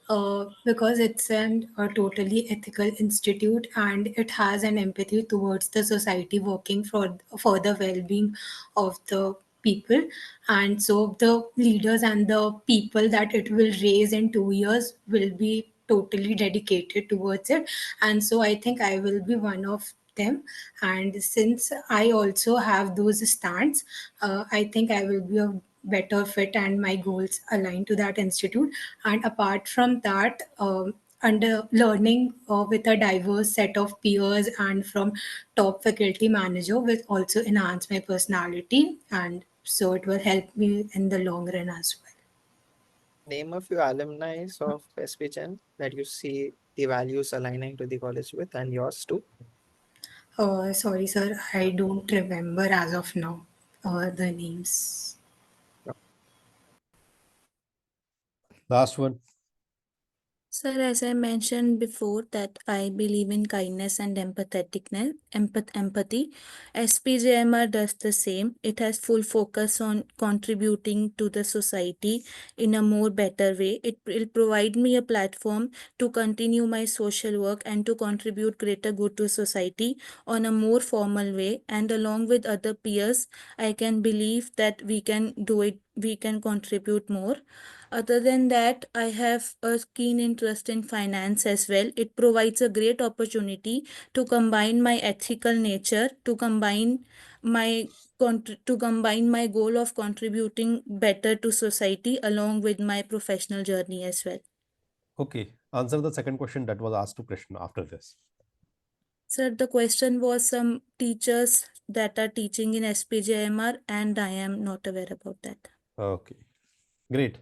it's a totally ethical institute and it has an empathy towards the society working for the well-being of the people, and so the leaders and the people that it will raise in 2 years will be totally dedicated towards it, and so I think I will be one of them. And since I also have those stands, I think I will be a better fit and my goals align to that institute. And apart from that, under learning with a diverse set of peers and from top faculty manager will also enhance my personality, and so it will help me in the long run as well. Name a few alumni of SPJIMR that you see the values aligning to the college with, and yours too. Sorry, sir, I don't remember as of now the names. Last one. Sir, as I mentioned before, that I believe in kindness and empathy. SPJIMR does the same. It has full focus on contributing to the society in a more better way. It will provide me a platform to continue my social work and to contribute greater good to society on a more formal way. And along with other peers, I can believe that we can do it. We can contribute more. Other than that, I have a keen interest in finance as well. It provides a great opportunity to combine my ethical nature, my to combine my goal of contributing better to society along with my professional journey as well. Okay, answer the second question that was asked to Krishna after this. Sir, the question was some teachers that are teaching in SPJIMR, and I am not aware about that. Okay, great.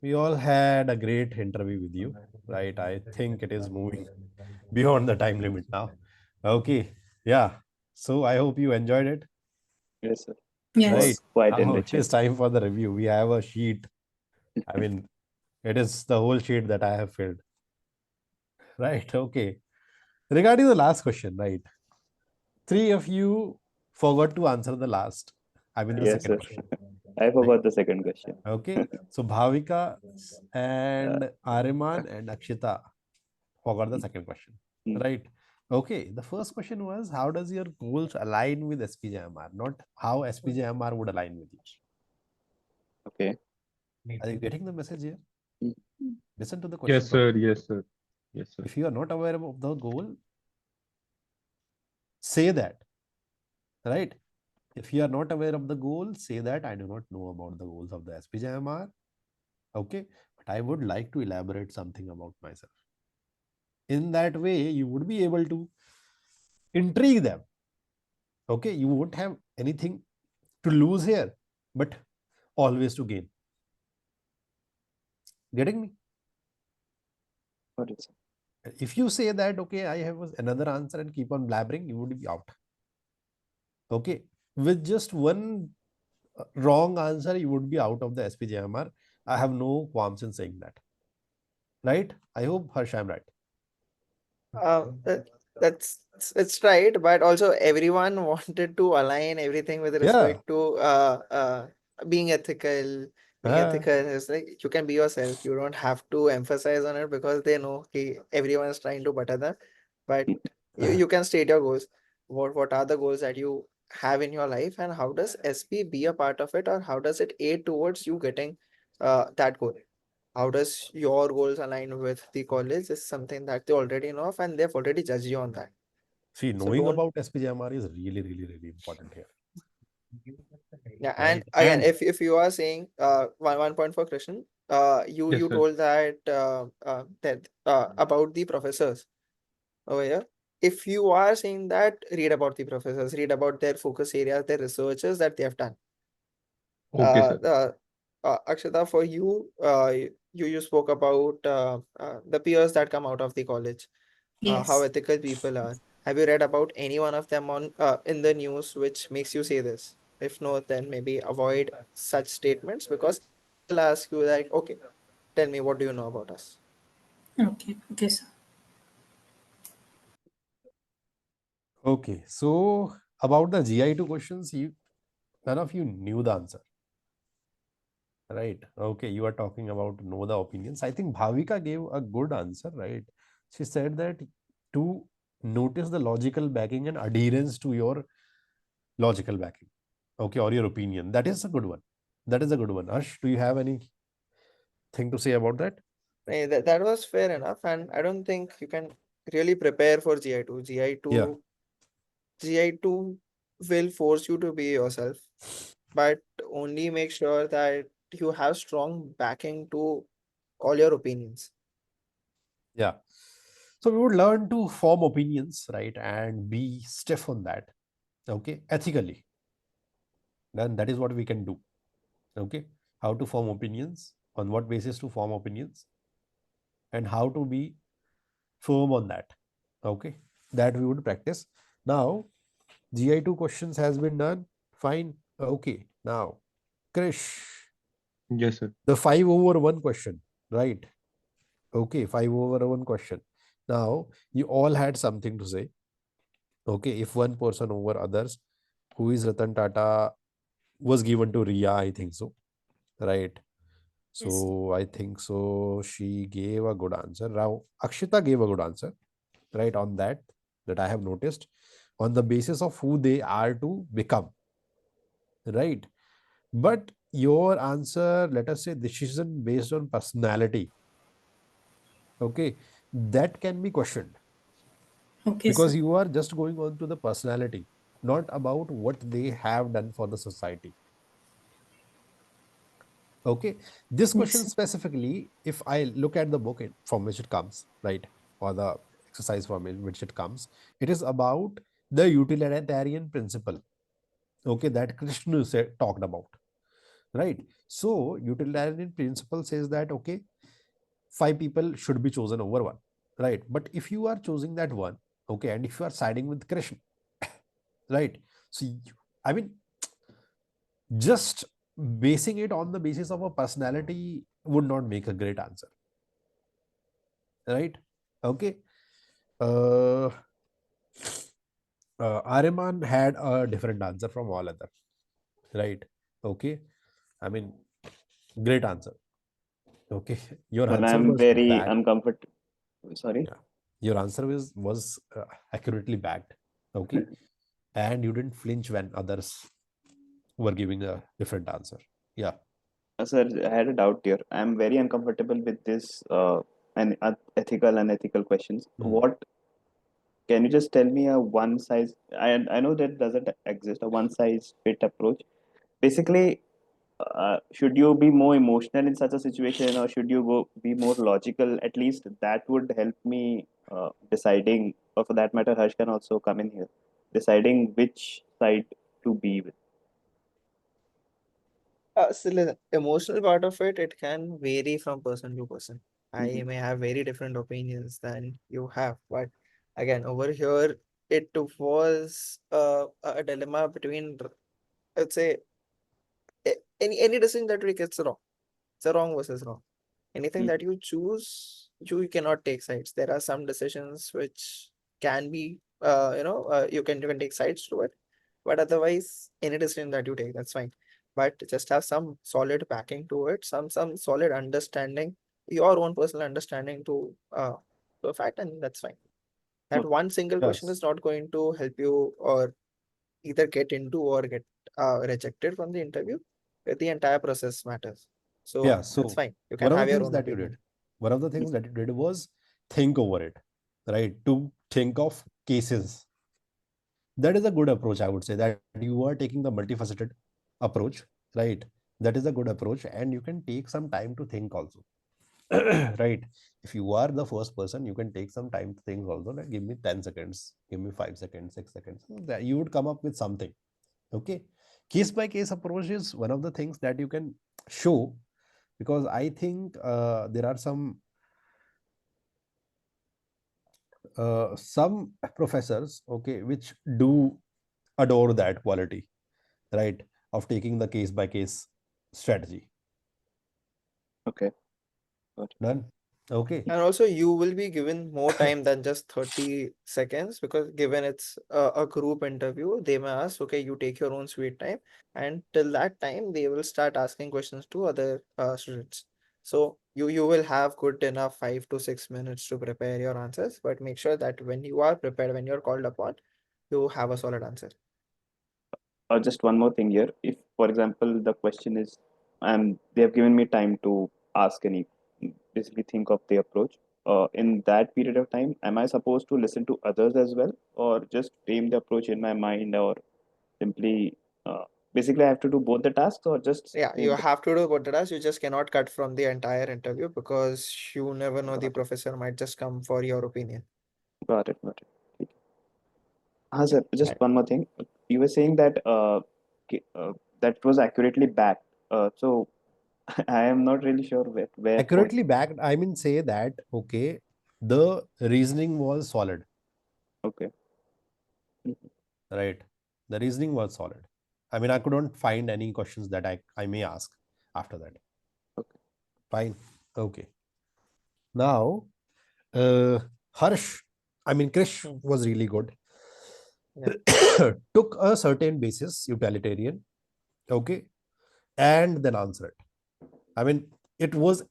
We all had a great interview with you, right? I think it is moving beyond the time limit now. Okay, yeah. So I hope you enjoyed it. Yes, sir. Yes. Right. Was quite Now it enriching. is time for the review. We have a sheet. I mean, it is the whole sheet that I have filled. Right. Okay. Regarding the last question, right? Three of you forgot to answer the last. I mean, the Yes, second sir. question. I forgot the second question. Okay. So Bhavika and Ariman and Akshita forgot the second question. Right. Okay. The first question was, how does your goals align with SPJIMR? Not how SPJIMR would align with you. Okay. Are you getting the message here? Mm. Listen to the question. Yes, sir. Yes, sir. Yes, sir. If you are not aware of the goal, say that. Right. If you are not aware of the goal, say that I do not know about the goals of the SPJIMR. Okay. But I would like to elaborate something about myself. In that way, you would be able to intrigue them. Okay. You won't have anything to lose here, but always to gain. Getting me? Got it, sir. If you say that, okay, I have another answer and keep on blabbering, you would be out. Okay. With just one wrong answer, you would be out of the SPJIMR. I have no qualms in saying that. Right? I hope, Harsh, I'm right. That's it's right, but also everyone wanted to align everything with respect to being ethical. Being ethical is like you can be yourself. You don't have to emphasize on it because they know everyone is trying to butter them. But you can state your goals. What are the goals that you have in your life, and how does SP be a part of it, or how does it aid towards you getting that goal? How does your goals align with the college is something that they already know of and they've already judged you on that. See, So knowing don't, about SPJIMR is really, really, really important here. yeah. And Right. again, And if you are saying one point for Krishnan, you Yes, you sir. told that about the professors over here. If you are saying that, read about the professors, read about their focus areas, their researches that they have done. Okay, sir. Akshita, for you, you spoke about the peers that come out of the college. How Yes. ethical people are. Have you read about any one of them on in the news which makes you say this? If no, then maybe avoid such statements because they'll ask you like, okay, tell me what do you know about us? Okay. Okay, sir. okay, so about the GI2 questions, none of you knew the answer. Right. Okay, you are talking about know the opinions. I think Bhavika gave a good answer, right? She said that to notice the logical backing and adherence to your logical backing. Okay, or your opinion. That is a good one. That is a good one. Ash, do you have anything to say about that? That was fair enough, and I don't think you can really prepare for GI2. Yeah. GI2 will force you to be yourself, but only make sure that you have strong backing to all your opinions. Yeah. So we would learn to form opinions, right? And be stiff on that. Okay. Ethically. Then that is what we can do. Okay. How to form opinions, on what basis to form opinions, and how to be firm on that. Okay. That we would practice. Now, GI2 questions has been done. Fine. Okay. Now, Krish, Yes, sir. the 5/1 question, right? Okay, 5/1 question. Now, you all had something to say. Okay, if one person over others, who is Ratan Tata, was given to Ria, I think so. Right. Yes. So I think so. She gave a good answer. Now, Akshita gave a good answer, right? On that I have noticed, on the basis of who they are to become, right? But your answer, let us say, decision based on personality, okay, that can be questioned Okay, because sir. you are just going on to the personality, not about what they have done for the society. Okay, this Yes, question sir. specifically, if I look at the book from which it comes, right, or the exercise from which it comes, it is about the utilitarian principle, okay, that Krishna talked about, right? So utilitarian principle says that, okay, 5 people should be chosen over one, right? But if you are choosing that one, okay, and if you are siding with Krishna, right? So I mean, just basing it on the basis of a personality would not make a great answer, right? Okay. uh, Ariman had a different answer from all other, right? Okay, I mean, great answer. Okay, your And answer I'm was very backed. uncomfortable. Sorry. Yeah, your answer was accurately backed. Okay, and you didn't flinch when others were giving a different answer. Yeah. Sir, I had a doubt here. I'm very uncomfortable with this and ethical and ethical questions. Mhm. What can you just tell me a one size? I know that doesn't exist a one size fit approach. Basically, should you be more emotional in such a situation, or should you go be more logical? At least that would help me deciding, or for that matter, Harsh can also come in here, deciding which side to be with. So listen, emotional part of it, it can vary from person to person. I Mhm. may have very different opinions than you have, but again, over here, it was a dilemma between, let's say, any decision that we get wrong. It's a wrong versus wrong. Anything Mhm. that you choose, you cannot take sides. There are some decisions which can be, you can take sides to it, but otherwise, any decision that you take, that's fine. But just have some solid backing to it, some solid understanding, your own personal understanding to a fact, and that's fine. That Okay. one single question Yes. is not going to help you or either get into or get rejected from the interview. The entire process matters. Yeah. So that's So fine. You can one of have the your things own that you did, opinion. one of the things that you did was think over it, right? To think of cases. That is a good approach, I would say, that you are taking the multifaceted approach, right? That is a good approach, and you can take some time to think also. Right? If you are the first person, you can take some time to think also, like give me 10 seconds, give me 5 seconds, 6 seconds, so that you would come up with something. Okay, case by case approach is one of the things that you can show, because I think there are some professors, okay, which do adore that quality, right, of taking the case by case strategy. Okay. Got Done. Okay. And also, you will be given more time than just 30 seconds, because given it's a group interview, they may ask, okay, you take your own sweet time. And till that time, they will start asking questions to other students. So you will have good enough 5 to 6 minutes to prepare your answers, but make sure that when you are prepared, when you're called upon, you have a solid answer. Just one more thing here. If, for example, the question is, they have given me time to ask any, basically think of the approach. In that period of time, am I supposed to listen to others as well, or just frame the approach in my mind, or simply, uh, basically, I have to do both the tasks, or just Yeah, you frame the. have to do what it is. You just cannot cut from the entire interview, because you never know, the Got it. professor might just come for your opinion. Got it. Got it. Sir, just Right. one more thing. You were saying that that was accurately backed. So I am not really sure where point. Accurately backed, I mean, say that, okay, the reasoning was solid, Okay. right? The reasoning was solid. I mean, I couldn't find any questions that I may ask after that. Okay. Fine. Okay. Now, Harsh, I mean, Krish was really good. Yeah. Took a certain basis, utilitarian, okay, and then answered. I mean, it was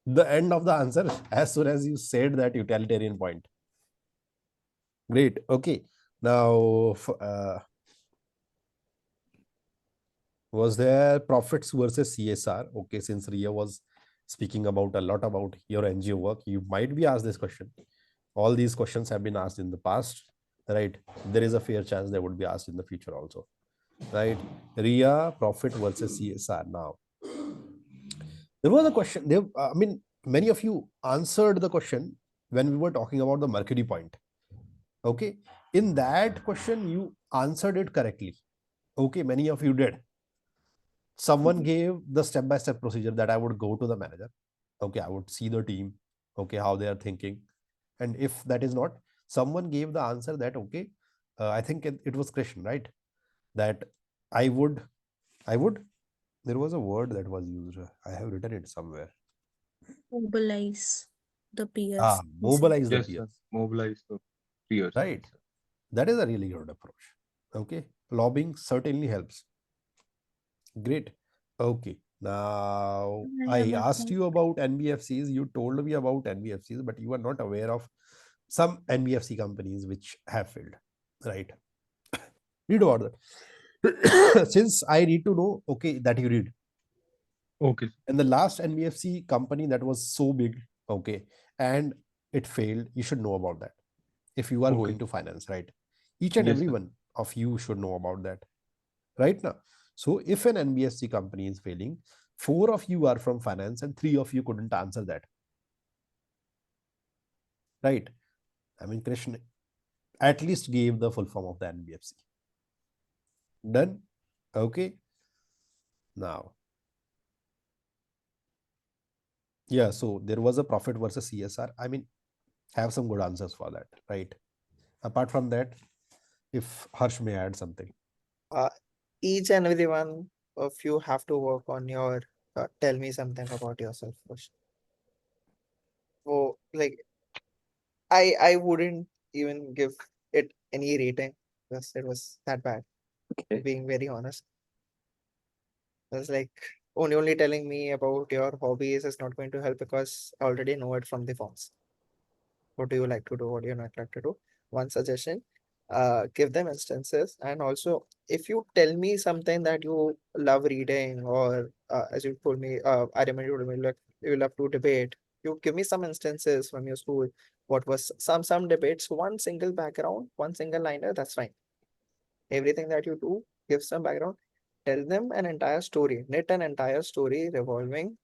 the end of the answer as soon as you said that utilitarian point. Great. Okay. Now, was there profits versus CSR? Okay, since Ria was speaking about a lot about your NGO work, you might be asked this question. All these questions have been asked in the past, right? There is a fair chance they would be asked in the future also, right? Ria, profit versus CSR. Now, there was a question. There, I mean, many of you answered the question when we were talking about the Mercury point. Okay, in that question, you answered it correctly. Okay, many of you did. Someone gave the step-by-step procedure that I would go to the manager. Okay, I would see the team. Okay, how they are thinking, and if that is not, someone gave the answer that okay, I think it was Krishna, right? That I would, I would. There was a word that was used. I have written it somewhere. Mobilize the peers. he said. Mobilize the Yes, sir. peers. Mobilize the peers. Right. Yes, sir. That is a really good approach. Okay, lobbying certainly helps. Great. Okay. Now, I I have a asked thought. you about NBFCs. You told me about NBFCs, but you are not aware of some NBFC companies which have failed. Right. Read about that. Since I need to know, okay, that you read. Okay. And the last NBFC company that was so big, okay, and it failed, you should know about that. If you are Okay. going to finance, right? Each and Yes, every sir. one of you should know about that. Right now. So if an NBFC company is failing, 4 of you are from finance and 3 of you couldn't answer that. Right. I mean, Krishna at least gave the full form of the NBFC. Done. Okay. Now, yeah, so there was a profit versus CSR. I mean, have some good answers for that, right? Apart from that, if Harsh may add something. Each and every one of you have to work on your tell me something about yourself first. So like I wouldn't even give it any rating because it was that bad. Okay. Being very honest. It's like only telling me about your hobbies is not going to help because I already know it from the forms. What do you like to do? What do you not like to do? One suggestion, give them instances. And also, if you tell me something that you love reading, or as you told me, I remember you told me like you love to debate. You give me some instances from your school. What was some debates? One single background, one single liner. That's fine. Everything that you do, give some background. Tell them an entire story. Knit an entire story revolving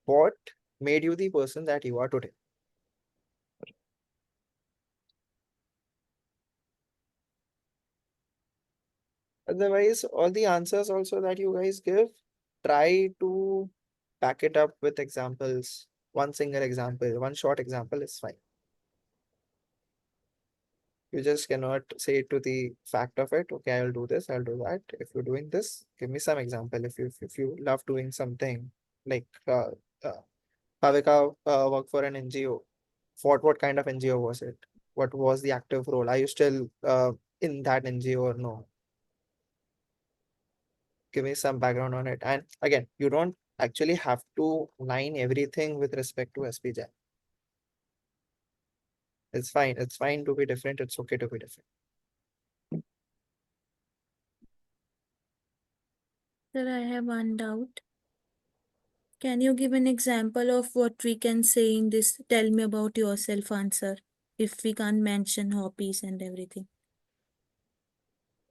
what made you the person that you are today. Otherwise, all the answers also that you guys give, try to back it up with examples. One single example, one short example is fine. You just cannot say to the fact of it, okay, I'll do this, I'll do that. If you're doing this, give me some example. If you love doing something like Bhavika worked for an NGO. What kind of NGO was it? What was the active role? Are you still in that NGO or no? Give me some background on it. And again, you don't actually have to line everything with respect to SPJ. It's fine. It's fine to be different. It's okay to be different. Sir, I have one doubt. Can you give an example of what we can say in this tell me about yourself answer if we can't mention hobbies and everything?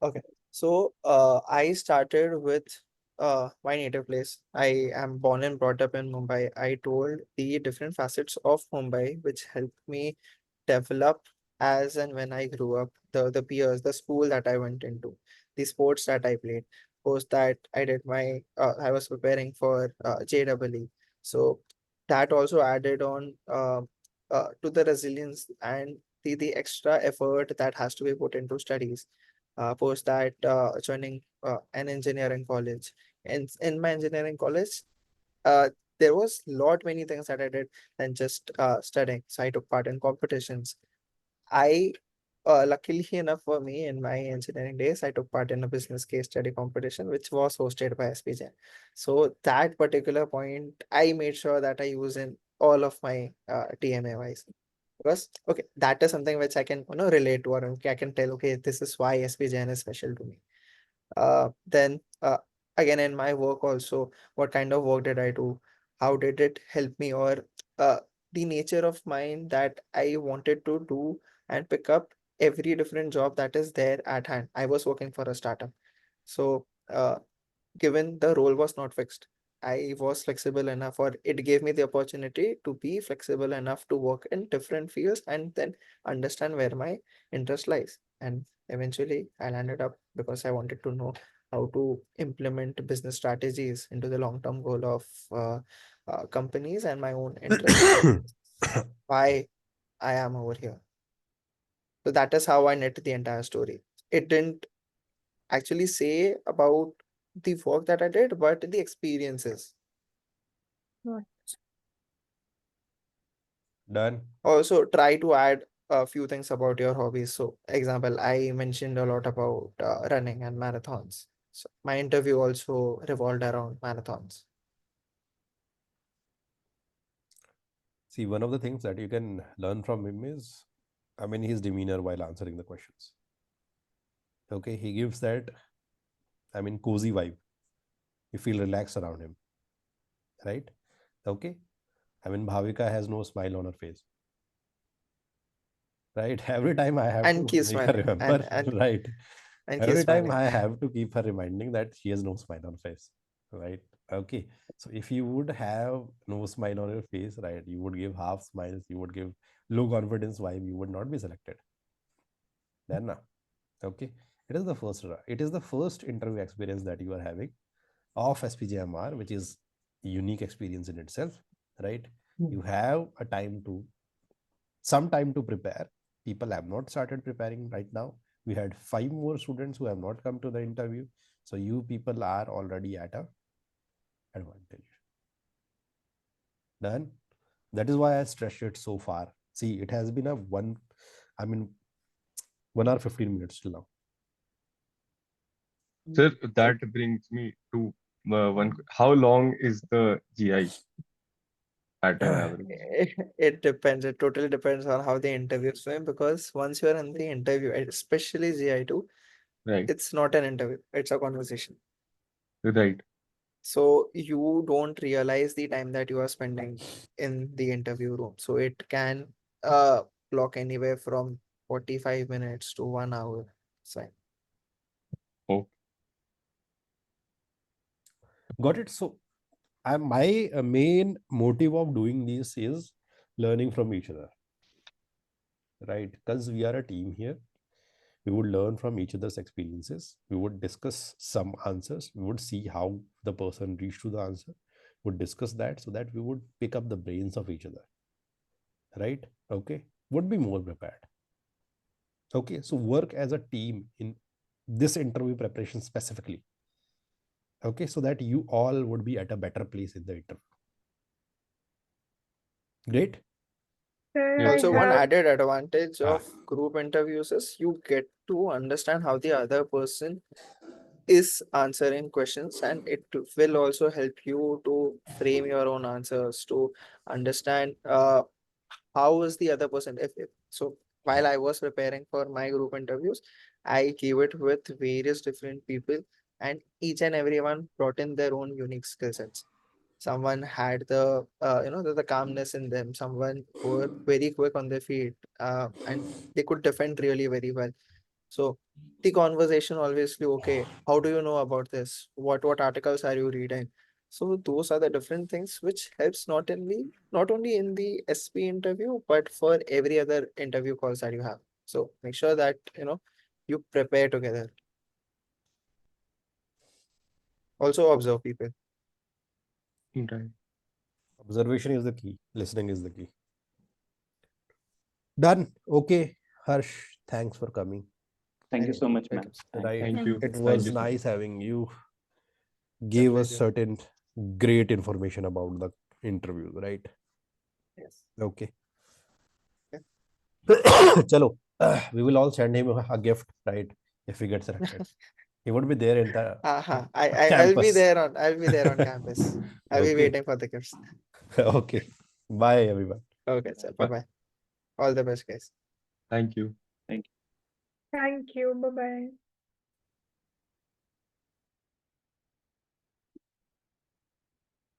Okay. So I started with my native place. I am born and brought up in Mumbai. I told the different facets of Mumbai, which helped me develop as and when I grew up, the peers, the school that I went into, the sports that I played. Post that I did my I was preparing for JEE. So that also added on to the resilience and the extra effort that has to be put into studies. Post that joining an engineering college. And in my engineering college, there was lot many things that I did than just studying. So I took part in competitions. I luckily enough for me, in my engineering days, I took part in a business case study competition, which was hosted by SPJ. So that particular point, I made sure that I use in all of my TMAYs. Because okay, that is something which I can relate to, or okay, I can tell, okay, this is why SPJN is special to me. Then again, in my work also, what kind of work did I do? How did it help me? Or the nature of mine that I wanted to do and pick up every different job that is there at hand. I was working for a startup. So given the role was not fixed, I was flexible enough, or it gave me the opportunity to be flexible enough to work in different fields and then understand where my interest lies. And eventually I landed up because I wanted to know how to implement business strategies into the long-term goal of companies and my own interest. Why I am over here. So that is how I knit the entire story. It didn't actually say about the work that I did, but the experiences. Done. Also, try to add a few things about your hobbies. So, example, I mentioned a lot about running and marathons. So, my interview also revolved around marathons. See, one of the things that you can learn from him is, I mean, his demeanor while answering the questions. Okay, he gives that, I mean, cozy vibe. You feel relaxed around him, right? Okay. I mean, Bhavika has no smile on her face, right? Every time I have And to keep make her smiling. remember, right? And keep Every time smiling. I have to keep her reminding that she has no smile on her face, right? Okay. So if you would have no smile on your face, right, you would give half smiles, you would give low confidence vibe, you would not be selected. Then now, okay. It is the first interview experience that you are having of SPJIMR, which is a unique experience in itself, right? You have some time to prepare. People have not started preparing right now. We had 5 more students who have not come to the interview. So you people are already at a advantage. Done. That is why I stressed it so far. See, it has been 1 hour 15 minutes till now. Sir, that brings me to how long is the GI at an average? It depends. It totally depends on how the interview is going, because once you're in the interview, especially GI2, Right, it's not an interview, it's a conversation. right. So you don't realize the time that you are spending in the interview room. So it can block anywhere from 45 minutes to 1 hour. So Oh, Got it. So my main motive of doing this is learning from each other, right? Because we are a team here. We would learn from each other's experiences. We would discuss some answers. We would see how the person reached to the answer. Would discuss that so that we would pick up the brains of each other, right? Okay, would be more prepared. Okay, so work as a team in this interview preparation specifically. Okay, so that you all would be at a better place in the interview. Great. yeah, also, one yeah. added advantage of group interviews is you get to understand how the other person is answering questions, and it will also help you to frame your own answers, to understand how is the other person. If so, while I was preparing for my group interviews, I gave it with various different people, and each and everyone brought in their own unique skill sets. Someone had the the calmness in them, someone were very quick on their feet, and they could defend really very well. So the conversation always be, okay, how do you know about this? What articles are you reading? So those are the different things which helps not only in the SP interview, but for every other interview calls that you have. So make sure that you prepare together. Also observe people. Right. Observation is the key. Listening is the key. Done. Okay, Harsh, thanks for coming. Thank you so much, Welcome. ma'am. Thank Right. Thank you. It Thank was you, sir. nice having you. It's a Gave us pleasure. certain great information about the interviews, right? Yes. Okay. Okay. Chalo, we will all send him a gift, right? If he gets selected. He would be there in the I'll be campus. there on campus. I'll be Okay. waiting for the gifts. Okay. Bye, everyone. Okay, so bye-bye. All the best, guys. Thank you. Thank you. Bye bye.